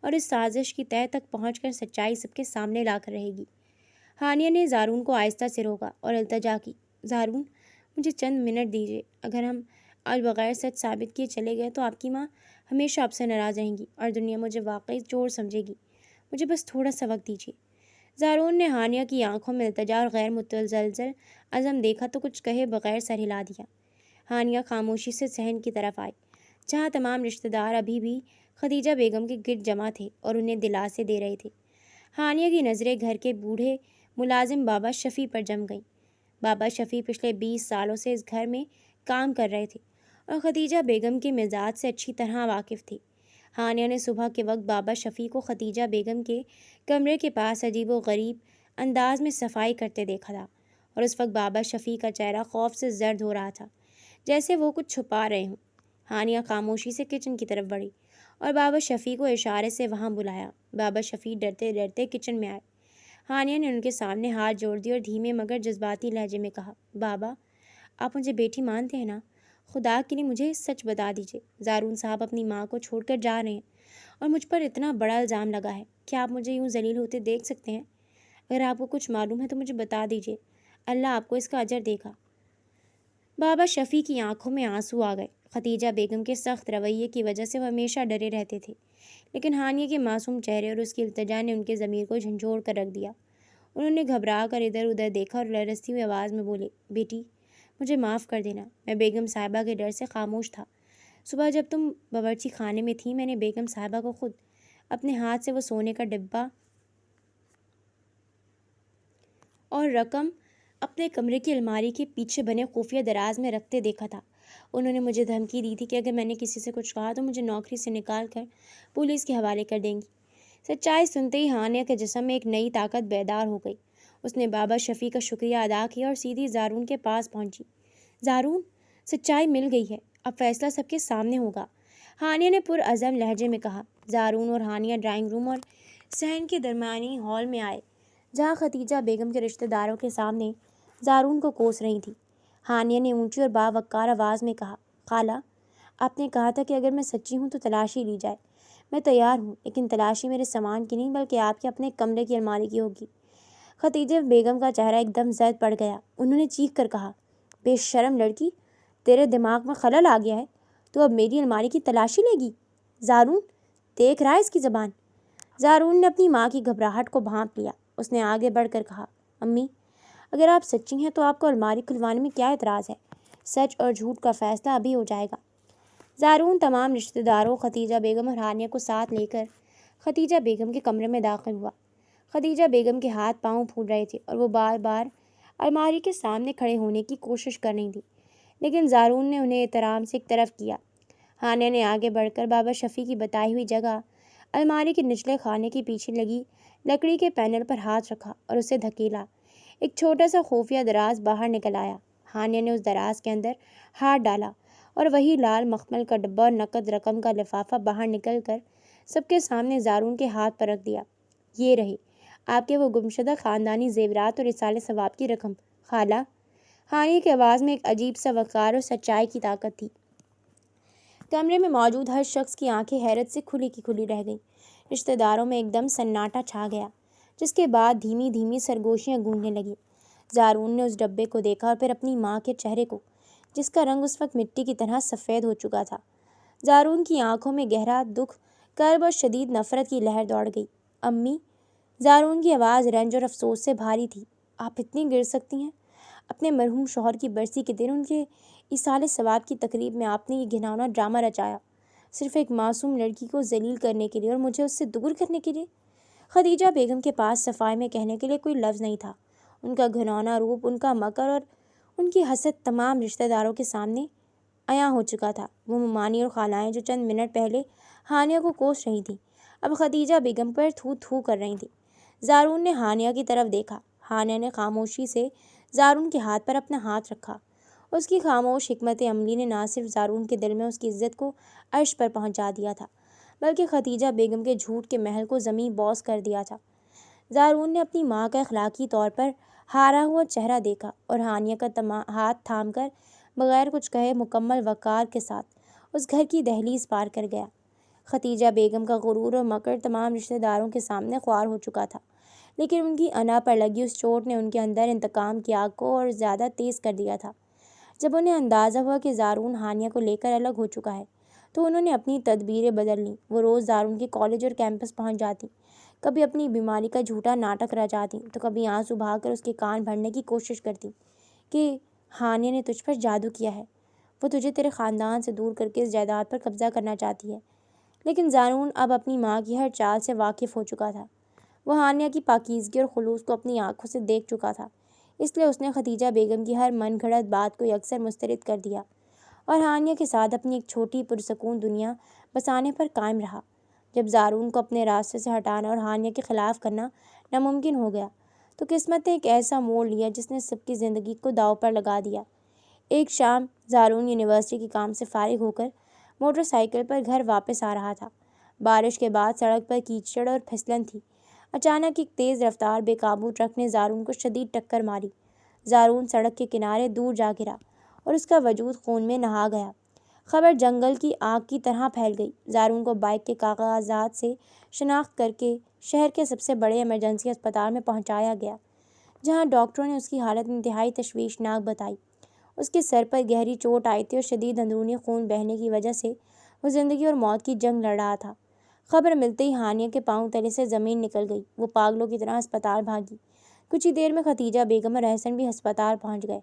اور اس سازش کی تہہ تک پہنچ کر سچائی سب کے سامنے لا کر رہے گی۔ ہانیہ نے زارون کو آہستہ سے روکا اور التجا کی، زارون، مجھے چند منٹ دیجیے۔ اگر ہم آج بغیر سچ ثابت کیے چلے گئے تو آپ کی ماں ہمیشہ آپ سے ناراض رہیں گی اور دنیا مجھے واقعی چور سمجھے گی۔ مجھے بس تھوڑا سا وقت دیجیے۔ زارون نے ہانیہ کی آنکھوں میں التجا اور غیر متزلزل عزم دیکھا تو کچھ کہے بغیر سر ہلا دیا۔ ہانیہ خاموشی سے صحن کی طرف آئی، جہاں تمام رشتہ دار ابھی بھی خدیجہ بیگم کے گرد جمع تھے اور انہیں دلاسے دے رہے تھے۔ ہانیہ کی نظریں گھر کے بوڑھے ملازم بابا شفیع پر جم گئیں۔ بابا شفیع پچھلے 20 سالوں سے اس گھر میں کام کر رہے تھے اور خدیجہ بیگم کے مزاج سے اچھی طرح واقف تھے۔ ہانیہ نے صبح کے وقت بابا شفیع کو خدیجہ بیگم کے کمرے کے پاس عجیب و غریب انداز میں صفائی کرتے دیکھا تھا، اور اس وقت بابا شفیع کا چہرہ خوف سے زرد ہو رہا تھا، جیسے وہ کچھ چھپا رہے ہوں۔ ہانیہ خاموشی سے کچن کی طرف بڑھی اور بابا شفیع کو اشارے سے وہاں بلایا۔ بابا شفیع ڈرتے ڈرتے کچن میں آئے۔ ہانیہ نے ان کے سامنے ہاتھ جوڑ دیے اور دھیمے مگر جذباتی لہجے میں کہا، بابا، آپ مجھے بیٹی مانتے ہیں نا؟ خدا کے لیے مجھے سچ بتا دیجیے۔ زارون صاحب اپنی ماں کو چھوڑ کر جا رہے ہیں اور مجھ پر اتنا بڑا الزام لگا ہے۔ کیا آپ مجھے یوں ذلیل ہوتے دیکھ سکتے ہیں؟ اگر آپ کو کچھ معلوم ہے تو مجھے بتا دیجیے، اللہ آپ کو اس کا اجر دے گا۔ بابا شفیع کی آنکھوں میں آنسو آ گئے۔ خدیجہ بیگم کے سخت رویے کی وجہ سے وہ ہمیشہ ڈرے رہتے تھے، لیکن ہانیہ کے معصوم چہرے اور اس کی التجا نے ان کے ضمیر کو جھنجھوڑ کر رکھ دیا۔ انہوں نے گھبرا کر ادھر ادھر دیکھا اور لرزتی ہوئی آواز میں بولے، بیٹی، مجھے معاف کر دینا، میں بیگم صاحبہ کے ڈر سے خاموش تھا۔ صبح جب تم باورچی خانے میں تھی، میں نے بیگم صاحبہ کو خود اپنے ہاتھ سے وہ سونے کا ڈبہ اور رقم اپنے کمرے کی الماری کے پیچھے بنے خفیہ دراز میں رکھتے دیکھا تھا۔ انہوں نے مجھے دھمکی دی تھی کہ اگر میں نے کسی سے کچھ کہا تو مجھے نوکری سے نکال کر پولیس کے حوالے کر دیں گی۔ سچائی سنتے ہی ہانیہ کے جسم میں ایک نئی طاقت بیدار ہو گئی۔ اس نے بابا شفیع کا شکریہ ادا کیا اور سیدھی زارون کے پاس پہنچی۔ زارون، سچائی مل گئی ہے، اب فیصلہ سب کے سامنے ہوگا، ہانیہ نے پرعزم لہجے میں کہا۔ زارون اور ہانیہ ڈرائنگ روم اور صحن کے درمیانی ہال میں آئے، جہاں خدیجہ بیگم کے رشتہ داروں کے سامنے زارون کو کوس رہی تھی۔ ہانیہ نے اونچی اور باوقار آواز میں کہا، خالہ، آپ نے کہا تھا کہ اگر میں سچی ہوں تو تلاشی لی جائے۔ میں تیار ہوں، لیکن تلاشی میرے سامان کی نہیں بلکہ آپ کے اپنے کمرے کی الماری کی ہوگی۔ خدیجہ بیگم کا چہرہ ایک دم زرد پڑ گیا۔ انہوں نے چیخ کر کہا، بے شرم لڑکی، تیرے دماغ میں خلل آ گیا ہے؟ تو اب میری الماری کی تلاشی لے گی؟ زارون، دیکھ رہا ہے اس کی زبان؟ زارون نے اپنی ماں کی گھبراہٹ کو بھانپ لیا۔ اس نے آگے بڑھ کر کہا، امی، اگر آپ سچی ہیں تو آپ کو الماری کھلوانے میں کیا اعتراض ہے؟ سچ اور جھوٹ کا فیصلہ ابھی ہو جائے گا۔ زارون تمام رشتہ داروں، خدیجہ بیگم اور ہانیہ کو ساتھ لے کر خدیجہ بیگم کے کمرے میں داخل ہوا۔ خدیجہ بیگم کے ہاتھ پاؤں پھول رہے تھے اور وہ بار بار الماری کے سامنے کھڑے ہونے کی کوشش کر رہی تھی، لیکن زارون نے انہیں احترام سے ایک طرف کیا۔ ہانیہ نے آگے بڑھ کر بابا شفیع کی بتائی ہوئی جگہ الماری کے نچلے خانے کے پیچھے لگی لکڑی کے پینل پر ہاتھ رکھا اور اسے دھکیلا۔ ایک چھوٹا سا خفیہ دراز باہر نکل آیا۔ ہانیہ نے اس دراز کے اندر ہاتھ ڈالا اور وہی لال مخمل کا ڈبہ اور نقد رقم کا لفافہ باہر نکل کر سب کے سامنے زارون کے ہاتھ پر رکھ دیا۔ یہ رہے آپ کے وہ گمشدہ خاندانی زیورات اور اصالِ ثواب کی رقم، خالہ۔ ہانیہ کی آواز میں ایک عجیب سا وقار اور سچائی کی طاقت تھی۔ کمرے میں موجود ہر شخص کی آنکھیں حیرت سے کھلی کی کھلی رہ گئیں۔ رشتہ داروں میں ایک دم سناٹا چھا گیا، جس کے بعد دھیمی دھیمی سرگوشیاں گونجنے لگیں۔ زارون نے اس ڈبے کو دیکھا اور پھر اپنی ماں کے چہرے کو، جس کا رنگ اس وقت مٹی کی طرح سفید ہو چکا تھا۔ زارون کی آنکھوں میں گہرا دکھ، کرب اور شدید نفرت کی لہر دوڑ گئی۔ امی، زارون کی آواز رنج اور افسوس سے بھاری تھی، آپ اتنی گر سکتی ہیں؟ اپنے مرحوم شوہر کی برسی کے دن ان کے ایصال ثواب کی تقریب میں آپ نے یہ گھناؤنا ڈرامہ رچایا، صرف ایک معصوم لڑکی کو ذلیل کرنے کے لیے اور مجھے اس سے دور کرنے کے لیے۔ خدیجہ بیگم کے پاس صفائی میں کہنے کے لیے کوئی لفظ نہیں تھا۔ ان کا گھناؤنا روپ، ان کا مکر اور ان کی حسد تمام رشتہ داروں کے سامنے عیاں ہو چکا تھا۔ وہ ممانی اور خالائیں جو چند منٹ پہلے ہانیہ کو کوس رہی تھیں، اب خدیجہ بیگم پر تھو تھو کر رہی تھیں۔ زارون نے ہانیہ کی طرف دیکھا۔ ہانیہ نے خاموشی سے زارون کے ہاتھ پر اپنا ہاتھ رکھا۔ اس کی خاموش حکمت عملی نے نہ صرف زارون کے دل میں اس کی عزت کو عرش پر پہنچا دیا تھا، بلکہ خدیجہ بیگم کے جھوٹ کے محل کو زمیں بوس کر دیا تھا۔ زارون نے اپنی ماں کا اخلاقی طور پر ہارا ہوا چہرہ دیکھا اور ہانیہ کا ہاتھ تھام کر بغیر کچھ کہے مکمل وقار کے ساتھ اس گھر کی دہلیز پار کر گیا۔ خدیجہ بیگم کا غرور اور مکر تمام رشتہ داروں کے سامنے خوار ہو چکا تھا، لیکن ان کی انا پر لگی اس چوٹ نے ان کے اندر انتقام کی آگ کو اور زیادہ تیز کر دیا تھا۔ جب انہیں اندازہ ہوا کہ زارون ہانیہ کو لے کر الگ ہو چکا ہے تو انہوں نے اپنی تدبیریں بدل لیں۔ وہ روز زارون کے کالج اور کیمپس پہنچ جاتی، کبھی اپنی بیماری کا جھوٹا ناٹک رچاتی تو کبھی آنسو بہا کر اس کے کان بھرنے کی کوشش کرتی کہ ہانیہ نے تجھ پر جادو کیا ہے، وہ تجھے تیرے خاندان سے دور کر کے اس جائیداد پر قبضہ کرنا چاہتی ہے۔ لیکن زارون اب اپنی ماں کی ہر چال سے واقف ہو چکا تھا۔ وہ ہانیہ کی پاکیزگی اور خلوص کو اپنی آنکھوں سے دیکھ چکا تھا، اس لیے اس نے خدیجہ بیگم کی ہر من گھڑت بات کو یکسر مسترد کر دیا اور ہانیہ کے ساتھ اپنی ایک چھوٹی پرسکون دنیا بسانے پر قائم رہا۔ جب زارون کو اپنے راستے سے ہٹانا اور ہانیہ کے خلاف کرنا ناممکن ہو گیا تو قسمت نے ایک ایسا موڑ لیا جس نے سب کی زندگی کو داؤ پر لگا دیا۔ ایک شام زارون یونیورسٹی کے کام سے فارغ ہو کر موٹر سائیکل پر گھر واپس آ رہا تھا۔ بارش کے بعد سڑک پر کیچڑ اور پھسلن تھی۔ اچانک ایک تیز رفتار بے قابو ٹرک نے زارون کو شدید ٹکر ماری۔ زارون سڑک کے کنارے دور جا گرا اور اس کا وجود خون میں نہا گیا۔ خبر جنگل کی آگ کی طرح پھیل گئی۔ زارون کو بائک کے کاغذات سے شناخت کر کے شہر کے سب سے بڑے ایمرجنسی ہسپتال میں پہنچایا گیا، جہاں ڈاکٹروں نے اس کی حالت انتہائی تشویشناک بتائی۔ اس کے سر پر گہری چوٹ آئی تھی اور شدید اندرونی خون بہنے کی وجہ سے وہ زندگی اور موت کی جنگ لڑ رہا تھا۔ خبر ملتے ہی ہانیہ کے پاؤں تلے سے زمین نکل گئی۔ وہ پاگلوں کی طرح ہسپتال بھاگی۔ کچھ ہی دیر میں خدیجہ بیگم اور احسن بھی ہسپتال پہنچ گئے۔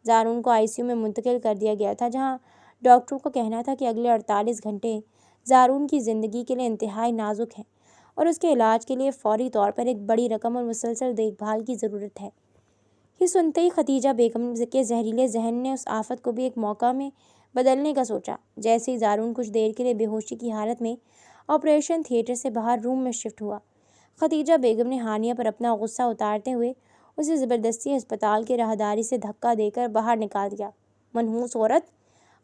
زارون کو ICU میں منتقل کر دیا گیا تھا، جہاں ڈاکٹروں کا کہنا تھا کہ اگلے 48 گھنٹے زارون کی زندگی کے لیے انتہائی نازک ہیں اور اس کے علاج کے لیے فوری طور پر ایک بڑی رقم اور مسلسل دیکھ بھال کی ضرورت ہے۔ یہ سنتے ہی خدیجہ بیگم کے زہریلے ذہن نے اس آفت کو بھی ایک موقع میں بدلنے کا سوچا۔ جیسے ہی زارون کچھ دیر کے لیے بے ہوشی کی حالت میں آپریشن تھیٹر سے باہر روم میں شفٹ ہوا، خدیجہ بیگم نے ہانیہ پر اپنا غصہ اتارتے ہوئے اسے زبردستی ہسپتال کے راہداری سے دھکا دے کر باہر نکال دیا۔ منحوس عورت!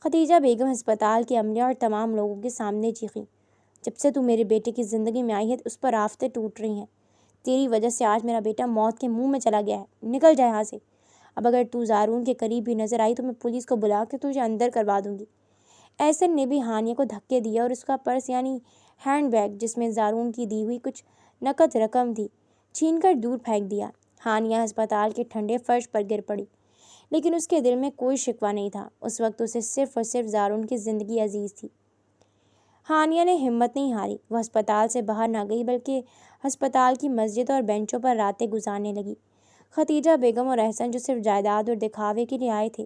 خدیجہ بیگم ہسپتال کے عملے اور تمام لوگوں کے سامنے چیخیں، جب سے تو میرے بیٹے کی زندگی میں آئی ہے اس پر آفتیں ٹوٹ رہی ہیں۔ تیری وجہ سے آج میرا بیٹا موت کے منہ میں چلا گیا ہے۔ نکل جا یہاں سے۔ اب اگر تو زارون کے قریب بھی نظر آئی تو میں پولیس کو بلا کے تجھے اندر کروا دوں گی۔ احسن نے بھی ہانیہ کو دھکے دیا اور اس کا پرس یعنی ہینڈ بیگ جس میں زارون کی دی ہوئی کچھ نقد رقم تھی چھین کر دور پھینک دیا۔ ہانیہ ہسپتال کے ٹھنڈے فرش پر گر پڑی، لیکن اس کے دل میں کوئی شکوہ نہیں تھا۔ اس وقت اسے صرف اور صرف زارون کی زندگی عزیز تھی۔ ہانیہ نے ہمت نہیں ہاری۔ وہ ہسپتال سے باہر نہ گئی بلکہ ہسپتال کی مسجد اور بینچوں پر راتیں گزارنے لگی۔ خدیجہ بیگم اور احسن جو صرف جائیداد اور دکھاوے کے لیے آئے تھے،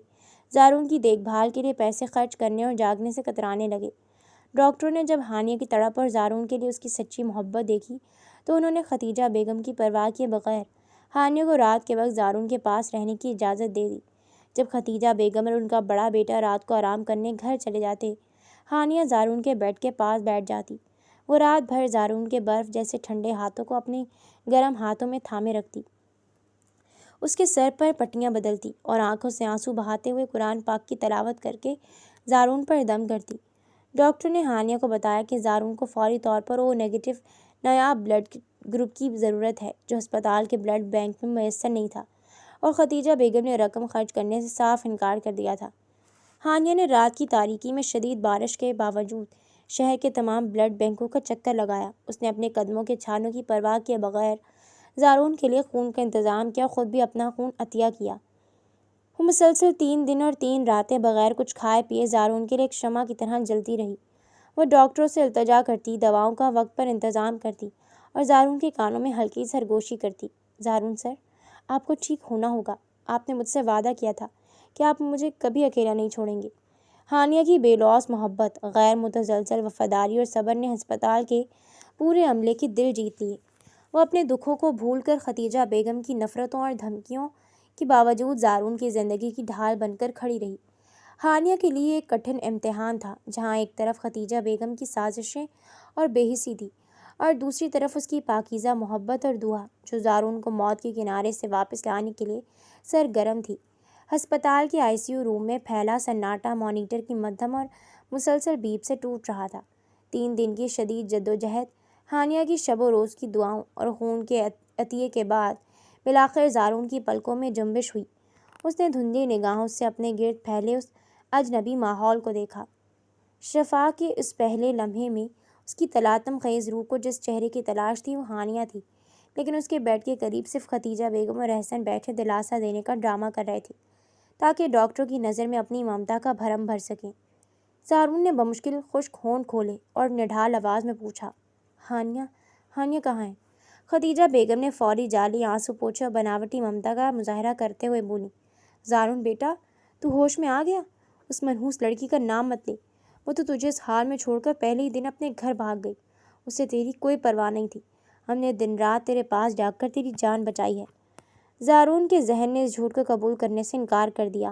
زارون کی دیکھ بھال کے لیے پیسے خرچ کرنے اور جاگنے سے کترانے لگے۔ ڈاکٹروں نے جب ہانیہ کی تڑپ اور زارون کے لیے اس کی سچی محبت دیکھی تو انہوں نے خدیجہ بیگم کی پرواہ کیے بغیر ہانیہ کو رات کے وقت زارون کے پاس رہنے کی اجازت دے دی۔ جب خدیجہ بیگم اور ان کا بڑا بیٹا رات کو آرام کرنے گھر چلے جاتے، ہانیہ زارون کے بیڈ کے پاس بیٹھ جاتی۔ وہ رات بھر زارون کے برف جیسے ٹھنڈے ہاتھوں کو اپنے گرم ہاتھوں میں تھامے رکھتی، اس کے سر پر پٹیاں بدلتی اور آنکھوں سے آنسو بہاتے ہوئے قرآن پاک کی تلاوت کر کے زارون پر دم کرتی۔ ڈاکٹر نے ہانیہ کو بتایا کہ زارون کو فوری طور پر او نیگیٹو نایاب بلڈ گروپ کی ضرورت ہے، جو ہسپتال کے بلڈ بینک میں میسر نہیں تھا، اور خدیجہ بیگم نے رقم خرچ کرنے سے صاف انکار کر دیا تھا۔ ہانیہ نے رات کی تاریکی میں شدید بارش کے باوجود شہر کے تمام بلڈ بینکوں کا چکر لگایا۔ اس نے اپنے قدموں کے چھالوں کی پرواہ کیے بغیر زارون کے لیے خون کا انتظام کیا، خود بھی اپنا خون عطیہ کیا۔ وہ مسلسل 3 دن اور 3 راتیں بغیر کچھ کھائے پیے زارون کے لیے ایک شمع کی طرح جلتی رہی۔ وہ ڈاکٹروں سے التجا کرتی، دواؤں کا وقت پر انتظام کرتی اور زارون کے کانوں میں ہلکی سرگوشی کرتی۔ زارون سر، آپ کو ٹھیک ہونا ہوگا۔ آپ نے مجھ سے وعدہ کیا تھا کہ آپ مجھے کبھی اکیلا نہیں چھوڑیں گے۔ ہانیہ کی بے لوث محبت، غیر متزلزل وفاداری اور صبر نے ہسپتال کے پورے عملے کے دل جیت لیے۔ وہ اپنے دکھوں کو بھول کر خدیجہ بیگم کی نفرتوں اور دھمکیوں کے باوجود زارون کی زندگی کی ڈھال بن کر کھڑی رہی۔ ہانیہ کے لیے ایک کٹھن امتحان تھا، جہاں ایک طرف خدیجہ بیگم کی سازشیں اور بے حسی تھی اور دوسری طرف اس کی پاکیزہ محبت اور دعا، جو زارون کو موت کے کنارے سے واپس لانے کے لیے سرگرم تھی۔ ہسپتال کے ICU روم میں پھیلا سناٹا مانیٹر کی مدھم اور مسلسل بیپ سے ٹوٹ رہا تھا۔ 3 دن کی شدید جدوجہد، ہانیہ کی شب و روز کی دعاؤں اور خون کے عطیے کے بعد بالآخر زارون کی پلکوں میں جنبش ہوئی۔ اس نے دھندلی نگاہوں سے اپنے گرد پھیلے اس اجنبی ماحول کو دیکھا۔ شفا کے اس پہلے لمحے میں اس کی تلاطم خیز روح کو جس چہرے کی تلاش تھی وہ ہانیہ تھی، لیکن اس کے بیڈ کے قریب صرف خدیجہ بیگم اور احسن بیٹھے دلاسا دینے کا ڈرامہ کر رہے تھے تاکہ ڈاکٹر کی نظر میں اپنی ممتا کا بھرم بھر سکیں۔ زارون نے بمشکل خشک ہونٹ کھولے اور نڈھال آواز میں پوچھا، ہانیہ کہاں ہے؟ خدیجہ بیگم نے فوری جعلی آنسو پوچھے اور بناوٹی ممتا کا مظاہرہ کرتے ہوئے بولی، زارون بیٹا، تو ہوش میں آ گیا؟ اس منحوس لڑکی کا نام مت لے، وہ تو تجھے اس حال میں چھوڑ کر پہلے ہی دن اپنے گھر بھاگ گئی۔ اسے تیری کوئی پرواہ نہیں تھی، ہم نے دن رات تیرے پاس جاگ کر تیری جان بچائی ہے۔ زارون کے ذہن نے اس جھوٹ کو قبول کرنے سے انکار کر دیا۔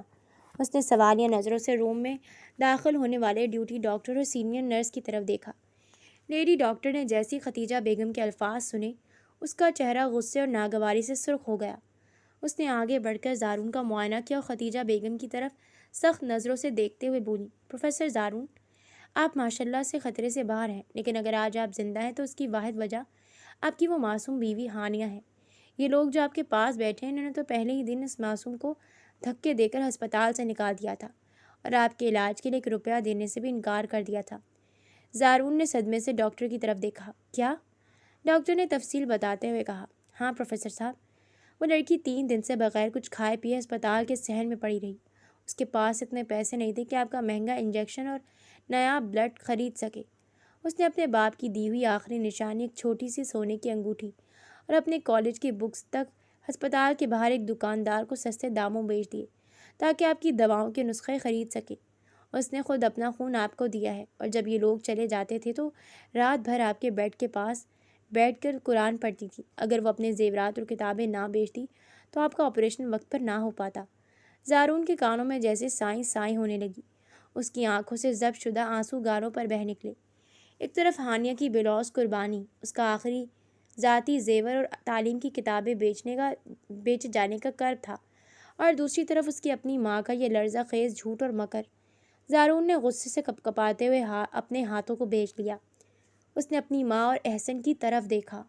اس نے سوالیہ نظروں سے روم میں داخل ہونے والے ڈیوٹی ڈاکٹر اور سینئر نرس کی طرف دیکھا۔ لیڈی ڈاکٹر نے جیسی خدیجہ بیگم کے الفاظ سنے، اس کا چہرہ غصے اور ناگواری سے سرخ ہو گیا۔ اس نے آگے بڑھ کر زارون کا معائنہ کیا اور خدیجہ بیگم کی طرف سخت نظروں سے دیکھتے ہوئے بولی، پروفیسر زارون، آپ ماشاءاللہ سے خطرے سے باہر ہیں، لیکن اگر آج آپ زندہ ہیں تو اس کی واحد وجہ آپ کی وہ معصوم بیوی ہانیہ ہے۔ یہ لوگ جو آپ کے پاس بیٹھے ہیں، انہوں نے تو پہلے ہی دن اس معصوم کو دھکے دے کر ہسپتال سے نکال دیا تھا اور آپ کے علاج کے لیے 1 روپیہ دینے سے بھی انکار کر دیا تھا۔ زارون نے صدمے سے ڈاکٹر کی طرف دیکھا۔ کیا؟ ڈاکٹر نے تفصیل بتاتے ہوئے کہا، ہاں پروفیسر صاحب، وہ لڑکی 3 دن سے بغیر کچھ کھائے پیے ہسپتال کے صحن میں پڑی رہی۔ اس کے پاس اتنے پیسے نہیں تھے کہ آپ کا مہنگا انجیکشن اور نیا بلڈ خرید سکے۔ اس نے اپنے باپ کی دی ہوئی آخری نشانی، ایک چھوٹی سی سونے کی انگوٹھی اور اپنے کالج کی بکس تک ہسپتال کے باہر ایک دکاندار کو سستے داموں بیچ دیے تاکہ آپ کی دواؤں کے نسخے خرید سکے۔ اس نے خود اپنا خون آپ کو دیا ہے، اور جب یہ لوگ چلے جاتے تھے تو رات بھر آپ کے بیڈ کے پاس بیٹھ کر قرآن پڑھتی تھی۔ اگر وہ اپنے زیورات اور کتابیں نہ بیچتی تو آپ کا آپریشن وقت پر نہ ہو پاتا۔ زارون کے کانوں میں جیسے سائیں ہونے لگی۔ اس کی آنکھوں سے ضبط شدہ آنسو گاروں پر بہہ نکلے۔ ایک طرف ہانیہ کی بلوز قربانی، اس کا آخری ذاتی زیور اور تعلیم کی کتابیں بیچ جانے کا کرب تھا، اور دوسری طرف اس کی اپنی ماں کا یہ لرزہ خیز جھوٹ اور مکر۔ زارون نے غصے سے کپکپاتے ہوئے اپنے ہاتھوں کو بھیج لیا۔ اس نے اپنی ماں اور احسن کی طرف دیکھا،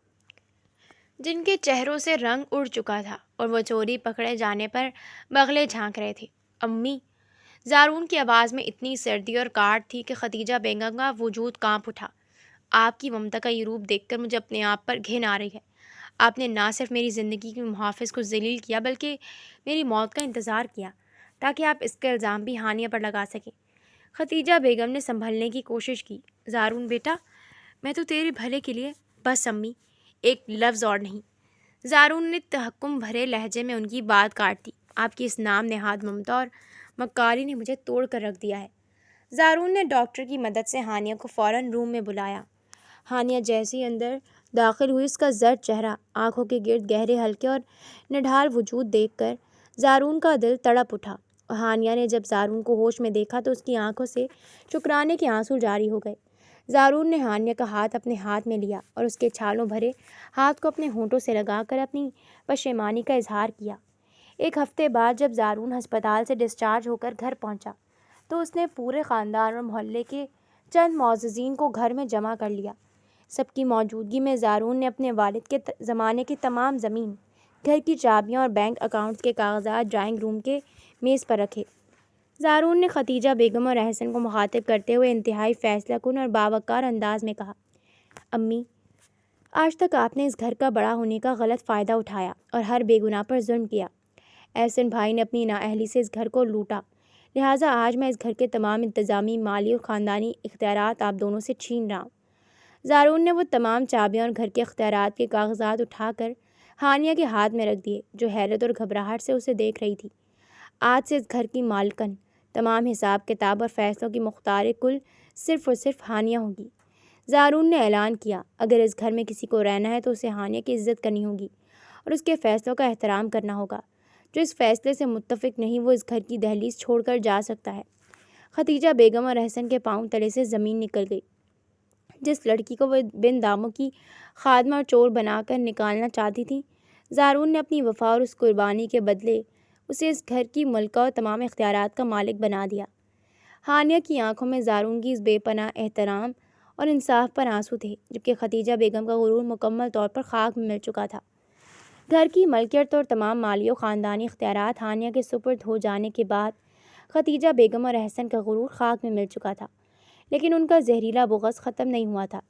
جن کے چہروں سے رنگ اڑ چکا تھا اور وہ چوری پکڑے جانے پر بغلے جھانک رہے تھے۔ امی! زارون کی آواز میں اتنی سردی اور کاٹ تھی کہ خدیجہ بیگم کا وجود کانپ اٹھا۔ آپ کی ممتا کا یہ روپ دیکھ کر مجھے اپنے آپ پر گھن آ رہی ہے۔ آپ نے نہ صرف میری زندگی کے محافظ کو ذلیل کیا بلکہ میری موت کا انتظار کیا تاکہ آپ اس کا الزام بھی ہانیہ پر لگا سکیں۔ خدیجہ بیگم نے سنبھلنے کی کوشش کی، زارون بیٹا، میں تو تیرے بھلے کے لیے، بس امی، ایک لفظ اور نہیں۔ زارون نے تحکم بھرے لہجے میں ان کی بات کاٹ دی، آپ کی اس نام نہاد ممتا اور مکاری نے مجھے توڑ کر رکھ دیا ہے۔ زارون نے ڈاکٹر کی مدد سے ہانیہ کو فوراً روم میں بلایا۔ ہانیہ جیسے ہی اندر داخل ہوئی، اس کا زرد چہرہ، آنکھوں کے گرد گہرے حلقے اور نڈھال وجود دیکھ کر زارون کا دل تڑپ اٹھا۔ اور ہانیہ نے جب زارون کو ہوش میں دیکھا تو اس کی آنکھوں سے شکرانے کے آنسو جاری ہو گئے۔ زارون نے ہانیہ کا ہاتھ اپنے ہاتھ میں لیا اور اس کے چھالوں بھرے ہاتھ کو اپنے ہونٹوں سے لگا کر اپنی پشیمانی کا اظہار کیا۔ 1 ہفتے بعد جب زارون ہسپتال سے ڈسچارج ہو کر گھر پہنچا تو اس نے پورے خاندان اور محلے کے چند معززین کو گھر میں جمع کر لیا۔ سب کی موجودگی میں زارون نے اپنے والد کے زمانے کی تمام زمین، گھر کی چابیاں اور بینک اکاؤنٹس کے کاغذات ڈرائنگ روم کے میز پر رکھے۔ زارون نے خدیجہ بیگم اور احسن کو مخاطب کرتے ہوئے انتہائی فیصلہ کن اور باوقار انداز میں کہا، امی، آج تک آپ نے اس گھر کا بڑا ہونے کا غلط فائدہ اٹھایا اور ہر بے گناہ پر ظلم کیا۔ احسن بھائی نے اپنی نااہلی سے اس گھر کو لوٹا، لہٰذا آج میں اس گھر کے تمام انتظامی، مالی اور خاندانی اختیارات آپ دونوں سے چھین رہا ہوں۔ زارون نے وہ تمام چابیاں اور گھر کے اختیارات کے کاغذات اٹھا کر ہانیہ کے ہاتھ میں رکھ دیے، جو حیرت اور گھبراہٹ سے اسے دیکھ رہی تھی۔ آج سے اس گھر کی مالکن، تمام حساب کتاب اور فیصلوں کی مختار کل صرف اور صرف ہانیہ ہوگی۔ زارون نے اعلان کیا، اگر اس گھر میں کسی کو رہنا ہے تو اسے ہانیہ کی عزت کرنی ہوگی اور اس کے فیصلوں کا احترام کرنا ہوگا۔ جو اس فیصلے سے متفق نہیں، وہ اس گھر کی دہلیز چھوڑ کر جا سکتا ہے۔ خدیجہ بیگم اور احسن کے پاؤں تلے سے زمین نکل گئی۔ جس لڑکی کو وہ بن داموں کی خادمہ اور چور بنا کر نکالنا چاہتی تھی، زارون نے اپنی وفا اور اس قربانی کے بدلے اسے اس گھر کی ملکہ اور تمام اختیارات کا مالک بنا دیا۔ ہانیہ کی آنکھوں میں زارون کی اس بے پناہ احترام اور انصاف پر آنسو تھے، جبکہ خدیجہ بیگم کا غرور مکمل طور پر خاک میں مل چکا تھا۔ گھر کی ملکیت اور تمام مالی و خاندانی اختیارات ہانیہ کے سپرد ہو جانے کے بعد خدیجہ بیگم اور احسن کا غرور خاک میں مل چکا تھا، لیکن ان کا زہریلا بغض ختم نہیں ہوا تھا۔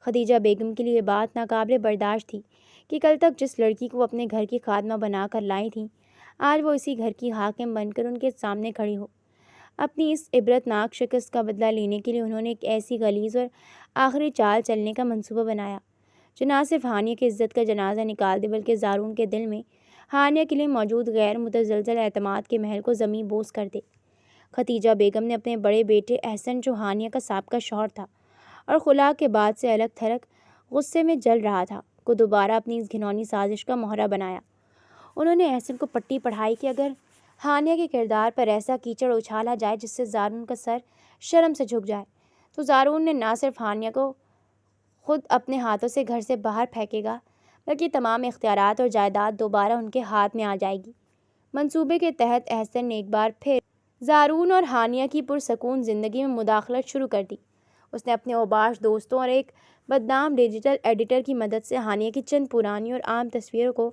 خدیجہ بیگم کے لیے یہ بات ناقابل برداشت تھی کہ کل تک جس لڑکی کو اپنے گھر کی خادمہ بنا کر لائی تھیں، آج وہ اسی گھر کی حاکم بن کر ان کے سامنے کھڑی ہو۔ اپنی اس عبرتناک شکست کا بدلہ لینے کے لیے انہوں نے ایک ایسی غلیظ اور آخری چال چلنے کا منصوبہ بنایا جو نہ صرف ہانیہ کی عزت کا جنازہ نکال دے بلکہ زارون کے دل میں ہانیہ کے لیے موجود غیر متزلزل اعتماد کے محل کو زمین بوس کر دے۔ خدیجہ بیگم نے اپنے بڑے بیٹے احسن، جو ہانیہ کا سابقہ شوہر تھا اور خلا کے بعد سے الگ تھلگ غصے میں جل رہا تھا، کو دوبارہ اپنی اس گھنونی سازش کا مہرہ بنایا۔ انہوں نے احسن کو پٹی پڑھائی کہ اگر ہانیہ کے کردار پر ایسا کیچڑ اچھالا جائے جس سے زارون کا سر شرم سے جھک جائے تو زارون نے نہ صرف ہانیہ کو خود اپنے ہاتھوں سے گھر سے باہر پھینکے گا بلکہ تمام اختیارات اور جائیداد دوبارہ ان کے ہاتھ میں آ جائے گی۔ منصوبے کے تحت احسن نے ایک بار پھر زارون اور ہانیہ کی پرسکون زندگی میں مداخلت شروع کر دی۔ اس نے اپنے اوباش دوستوں اور ایک بدنام ڈیجیٹل ایڈیٹر کی مدد سے ہانیہ کی چند پرانی اور عام تصویروں کو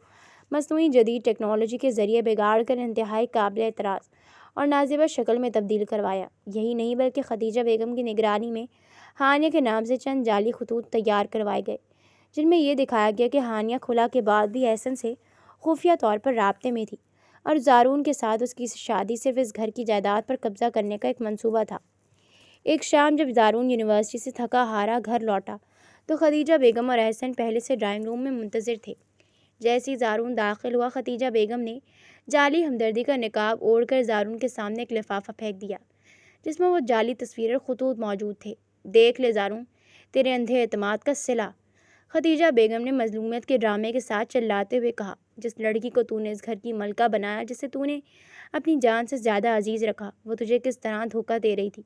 مصنوعی جدید ٹیکنالوجی کے ذریعے بگاڑ کر انتہائی قابل اعتراض اور نازیبہ شکل میں تبدیل کروایا۔ یہی نہیں بلکہ خدیجہ بیگم کی نگرانی میں ہانیہ کے نام سے چند جعلی خطوط تیار کروائے گئے جن میں یہ دکھایا گیا کہ ہانیہ خلا کے بعد بھی احسن سے خفیہ طور پر رابطے میں تھی اور زارون کے ساتھ اس کی شادی صرف اس گھر کی جائیداد پر قبضہ کرنے کا ایک منصوبہ تھا۔ ایک شام جب زارون یونیورسٹی سے تھکا ہارا گھر لوٹا تو خدیجہ بیگم اور احسن پہلے سے ڈرائنگ روم میں منتظر تھے۔ جیسے ہی زارون داخل ہوا، خدیجہ بیگم نے جعلی ہمدردی کا نقاب اوڑھ کر زارون کے سامنے ایک لفافہ پھینک دیا جس میں وہ جعلی تصویریں اور خطوط موجود تھے۔ دیکھ لے زارون، تیرے اندھے اعتماد کا صلہ، خدیجہ بیگم نے مظلومیت کے ڈرامے کے ساتھ چلاتے ہوئے کہا۔ جس لڑکی کو تو نے اس گھر کی ملکہ بنایا، جسے تو نے اپنی جان سے زیادہ عزیز رکھا، وہ تجھے کس طرح دھوکہ دے رہی تھی۔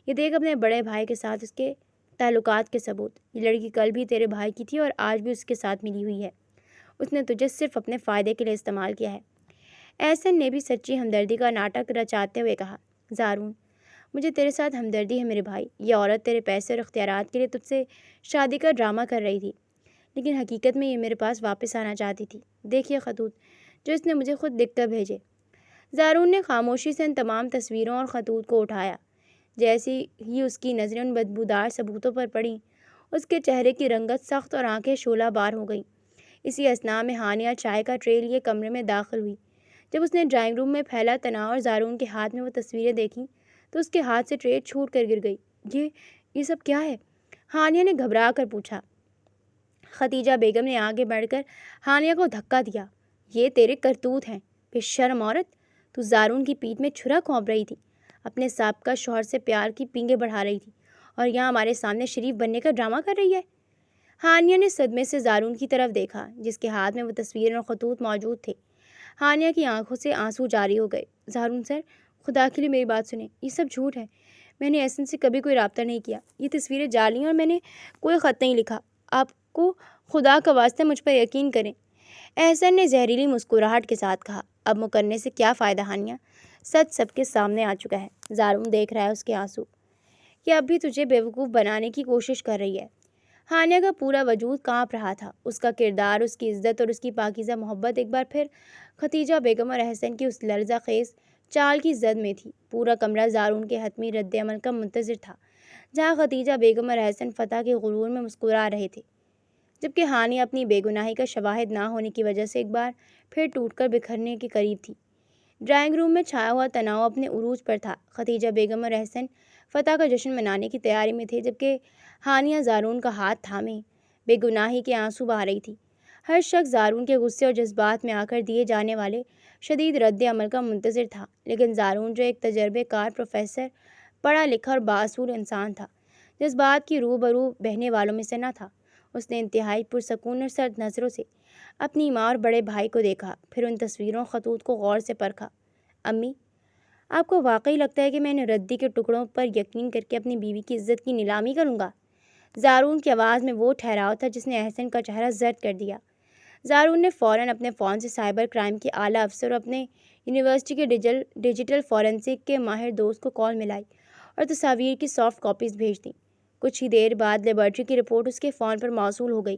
یہ دیکھ اپنے بڑے بھائی کے ساتھ اس کے تعلقات کے ثبوت۔ یہ لڑکی کل بھی تیرے بھائی کی تھی اور آج بھی اس کے ساتھ ملی ہوئی ہے۔ اس نے تجھے صرف اپنے فائدے کے لیے استعمال کیا ہے۔ احسن نے بھی سچی ہمدردی کا ناٹک رچاتے ہوئے کہا۔ زارون، مجھے تیرے ساتھ ہمدردی ہے میرے بھائی۔ یہ عورت تیرے پیسے اور اختیارات کے لیے تجھ سے شادی کا ڈرامہ کر رہی تھی، لیکن حقیقت میں یہ میرے پاس واپس آنا چاہتی تھی۔ دیکھیے خطوط جو اس نے مجھے خود لکھ کر بھیجے۔ زارون نے خاموشی سے ان تمام تصویروں اور خطوط کو اٹھایا۔ جیسی ہی اس کی نظریں ان بدبودار ثبوتوں پر پڑیں، اس کے چہرے کی رنگت سخت اور آنکھیں شعلہ بار ہو گئیں۔ اسی اثناء میں ہانیہ چائے کا ٹرے لیے کمرے میں داخل ہوئی۔ جب اس نے ڈرائنگ روم میں پھیلا تناؤ اور زارون کے ہاتھ میں وہ تصویریں دیکھیں تو اس کے ہاتھ سے ٹرے چھوٹ کر گر گئی۔ یہ سب کیا ہے؟ ہانیہ نے گھبرا کر پوچھا۔ خدیجہ بیگم نے آگے بڑھ کر ہانیہ کو دھکا دیا۔ یہ تیرے کرتوت ہیں، بے شرم عورت! تو زارون کی پیٹھ میں چھرا گھونپ رہی تھی، اپنے سابقہ شوہر سے پیار کی پینگیں بڑھا رہی تھی، اور یہاں ہمارے سامنے شریف بننے کا ڈرامہ کر رہی ہے۔ ہانیہ نے صدمے سے زارون کی طرف دیکھا جس کے ہاتھ میں وہ تصویریں اور خطوط موجود تھے۔ ہانیہ کی آنکھوں سے آنسو جاری ہو گئے۔ زارون سر، خدا کے لیے میری بات سنیں، یہ سب جھوٹ ہے۔ میں نے احسن سے کبھی کوئی رابطہ نہیں کیا، یہ تصویریں جعلی ہیں اور میں نے کوئی خط نہیں لکھا۔ آپ کو خدا کا واسطہ مجھ پر یقین کریں۔ احسن نے زہریلی مسکراہٹ کے ساتھ کہا۔ اب مکرنے سے کیا فائدہ ہانیہ، سچ سب کے سامنے آ چکا ہے۔ زارون دیکھ رہا ہے اس کے آنسو کہ اب بھی تجھے بیوقوف بنانے کی کوشش کر رہی ہے۔ ہانیہ کا پورا وجود کانپ رہا تھا۔ اس کا کردار، اس کی عزت اور اس کی پاکیزہ محبت ایک بار پھر خدیجہ بیگم اور احسن کی اس لرزہ خیز چال کی زد میں تھی۔ پورا کمرہ زارون کے حتمی رد عمل کا منتظر تھا، جہاں خدیجہ بیگم اور احسن فتح کے غرور میں مسکرا رہے تھے، جبکہ ہانیہ اپنی بے گناہی کا شواہد نہ ہونے کی وجہ سے ایک بار پھر ٹوٹ کر بکھرنے کے قریب تھی۔ ڈرائنگ روم میں چھایا ہوا تناؤ اپنے عروج پر تھا۔ خدیجہ بیگم اور احسن فتح کا جشن منانے کی تیاری میں تھے، جبکہ ہانیہ زارون کا ہاتھ تھامے بے گناہی کے آنسو بہا رہی تھی۔ ہر شخص زارون کے غصے اور جذبات میں آ کر دیے جانے والے شدید رد عمل کا منتظر تھا، لیکن زارون، جو ایک تجربے کار پروفیسر، پڑھا لکھا اور بااصول انسان تھا، جذبات کی روبرو بہنے والوں میں سے نہ تھا۔ اس نے انتہائی پرسکون اور سرد نظروں سے اپنی ماں اور بڑے بھائی کو دیکھا، پھر ان تصویروں اور خطوط کو غور سے پرکھا۔ امی، آپ کو واقعی لگتا ہے کہ میں ان ردی کے ٹکڑوں پر یقین کر کے اپنی بیوی کی عزت کی نیلامی کروں گا؟ زارون کی آواز میں وہ ٹھہراؤ تھا جس نے احسن کا چہرہ زرد کر دیا۔ زارون نے فوراً اپنے فون سے سائبر کرائم کے اعلیٰ افسر اور اپنے یونیورسٹی کے ڈیجیٹل فورینسک کے ماہر دوست کو کال ملائی اور تصاویر کی سافٹ کاپیز بھیج دیں۔ کچھ ہی دیر بعد لیبارٹری کی رپورٹ اس کے فون پر موصول ہو گئی۔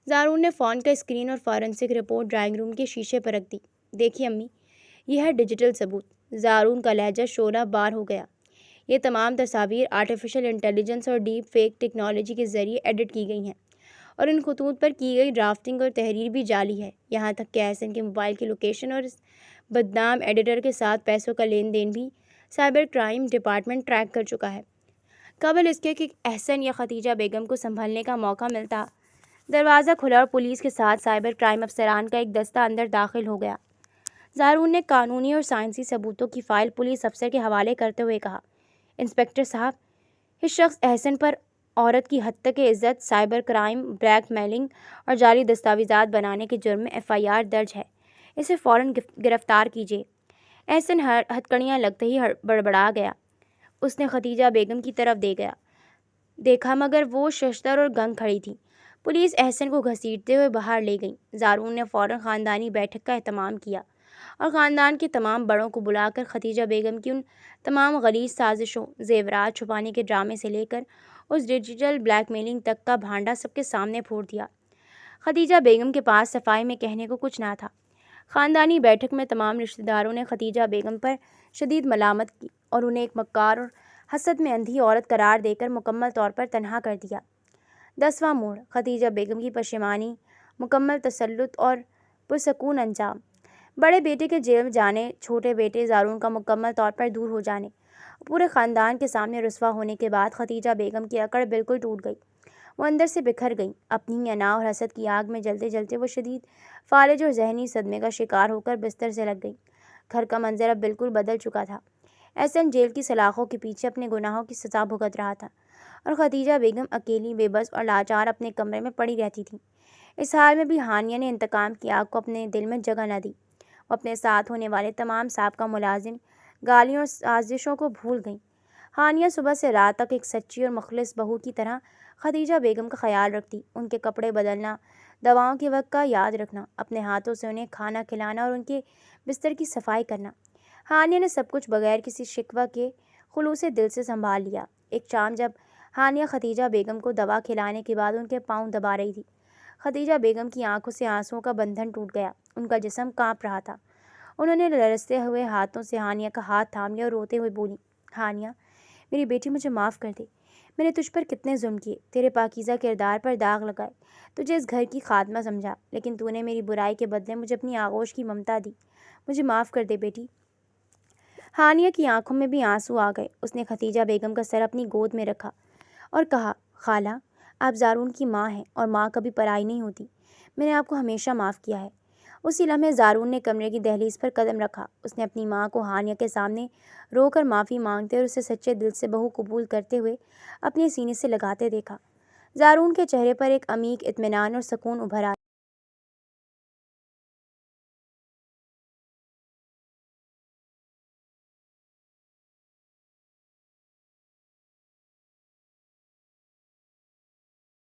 زارون نے فون کا اسکرین اور فورینسک رپورٹ ڈرائنگ روم کے شیشے پر رکھ دی۔ دیکھیے امی، یہ ہے ڈیجیٹل ثبوت۔ زارون کا لہجہ شعلہ بار ہو گیا۔ یہ تمام تصاویر آرٹیفیشل انٹیلیجنس اور ڈیپ فیک ٹیکنالوجی کے ذریعے ایڈٹ کی گئی ہیں اور ان خطوط پر کی گئی ڈرافٹنگ اور تحریر بھی جعلی ہے۔ یہاں تک کہ احسن کے موبائل کی لوکیشن اور اس بدنام ایڈیٹر کے ساتھ پیسوں کا لین دین بھی سائبر کرائم ڈپارٹمنٹ ٹریک کر چکا ہے۔ قبل اس کے کہ احسن یا ختیجہ بیگم کو سنبھلنے کا موقع ملتا، دروازہ کھلا اور پولیس کے ساتھ سائبر کرائم افسران کا ایک دستہ اندر داخل ہو گیا۔ زارون نے قانونی اور سائنسی ثبوتوں کی فائل پولیس افسر کے حوالے کرتے ہوئے کہا، انسپکٹر صاحب، اس شخص احسن پر عورت کی حد تک عزت، سائبر کرائم، بلیک میلنگ اور جعلی دستاویزات بنانے کے جرم میں FIR درج ہے۔ اسے فوراً گرفتار کیجیے۔ احسن ہتھکڑیاں لگتے ہی بڑبڑا گیا۔ اس نے ختیجہ بیگم کی طرف دیکھا مگر وہ ششدر اور گنگ کھڑی تھی۔ پولیس احسن کو گھسیٹتے ہوئے باہر لے گئی۔ زارون نے فوراً خاندانی بیٹھک کا اہتمام کیا اور خاندان کے تمام بڑوں کو بلا کر ختیجہ بیگم کی ان تمام غلیظ سازشوں، زیورات چھپانے کے ڈرامے سے لے کر اس ڈیجیٹل بلیک میلنگ تک کا بھانڈا سب کے سامنے پھوڑ دیا۔ ختیجہ بیگم کے پاس صفائی میں کہنے کو کچھ نہ تھا۔ خاندانی بیٹھک میں تمام رشتہ داروں نے ختیجہ بیگم پر شدید ملامت کی اور انہیں ایک مکار اور حسد میں اندھی عورت قرار دے کر مکمل طور پر تنہا کر دیا۔ 10واں موڑ، ختیجہ بیگم کی پشیمانی، مکمل تسلط اور پرسکون انجام۔ بڑے بیٹے کے جیل جانے، چھوٹے بیٹے زارون کا مکمل طور پر دور ہو جانے، پورے خاندان کے سامنے رسوا ہونے کے بعد ختیجہ بیگم کی اکڑ بالکل ٹوٹ گئی۔ وہ اندر سے بکھر گئیں۔ اپنی ہی انا اور حسد کی آگ میں جلتے جلتے وہ شدید فالج اور ذہنی صدمے کا شکار ہو کر بستر سے لگ گئیں۔ گھر کا منظر اب بالکل بدل چکا تھا۔ احسن جیل کی سلاخوں کے پیچھے اپنے گناہوں کی سزا بھگت رہا تھا اور ختیجہ بیگم اکیلی، بے بس اور لاچار اپنے کمرے میں پڑی رہتی تھیں۔ اس حال میں بھی ہانیہ نے انتقام کی آگ کو اپنے دل میں جگہ نہ دی۔ وہ اپنے ساتھ ہونے والے تمام سابقہ ملازم، گالیوں اور سازشوں کو بھول گئیں۔ ہانیہ صبح سے رات تک ایک سچی اور مخلص بہو کی طرح ختیجہ بیگم کا خیال رکھتی، ان کے کپڑے بدلنا، دواؤں کے وقت کا یاد رکھنا، اپنے ہاتھوں سے انہیں کھانا کھلانا اور ان کے بستر کی صفائی کرنا۔ ہانیہ نے سب کچھ بغیر کسی شکوہ کے خلوص دل سے سنبھال لیا۔ ایک شام جب ہانیہ ختیجہ بیگم کو دوا کھلانے کے بعد ان کے پاؤں دبا رہی تھی، ختیجہ بیگم کی آنکھوں سے آنسوؤں کا بندھن ٹوٹ گیا۔ ان کا جسم کانپ رہا تھا۔ انہوں نے لرزتے ہوئے ہاتھوں سے ہانیہ کا ہاتھ تھام لیا اور روتے ہوئے بولی، ہانیہ، میری بیٹی، مجھے معاف کر دے۔ میں نے تجھ پر کتنے ظلم کیے، تیرے پاکیزہ کردار پر داغ لگائے، تجھے اس گھر کی خادمہ سمجھا، لیکن تو نے میری برائی کے بدلے مجھے اپنی آغوش کی ممتا دی۔ مجھے معاف کر دے بیٹی۔ ہانیہ کی آنکھوں میں بھی آنسو آ گئے۔ اس نے ختیجہ بیگم کا سر اپنی گود میں رکھا اور کہا، خالہ، آپ زارون کی ماں ہیں اور ماں کبھی پرائی نہیں ہوتی۔ میں نے آپ کو ہمیشہ معاف کیا ہے۔ اسی لمحے زارون نے کمرے کی دہلیز پر قدم رکھا۔ اس نے اپنی ماں کو ہانیہ کے سامنے رو کر معافی مانگتے اور اسے سچے دل سے بہو قبول کرتے ہوئے اپنے سینے سے لگاتے دیکھا۔ زارون کے چہرے پر ایک عمیق اطمینان اور سکون ابھر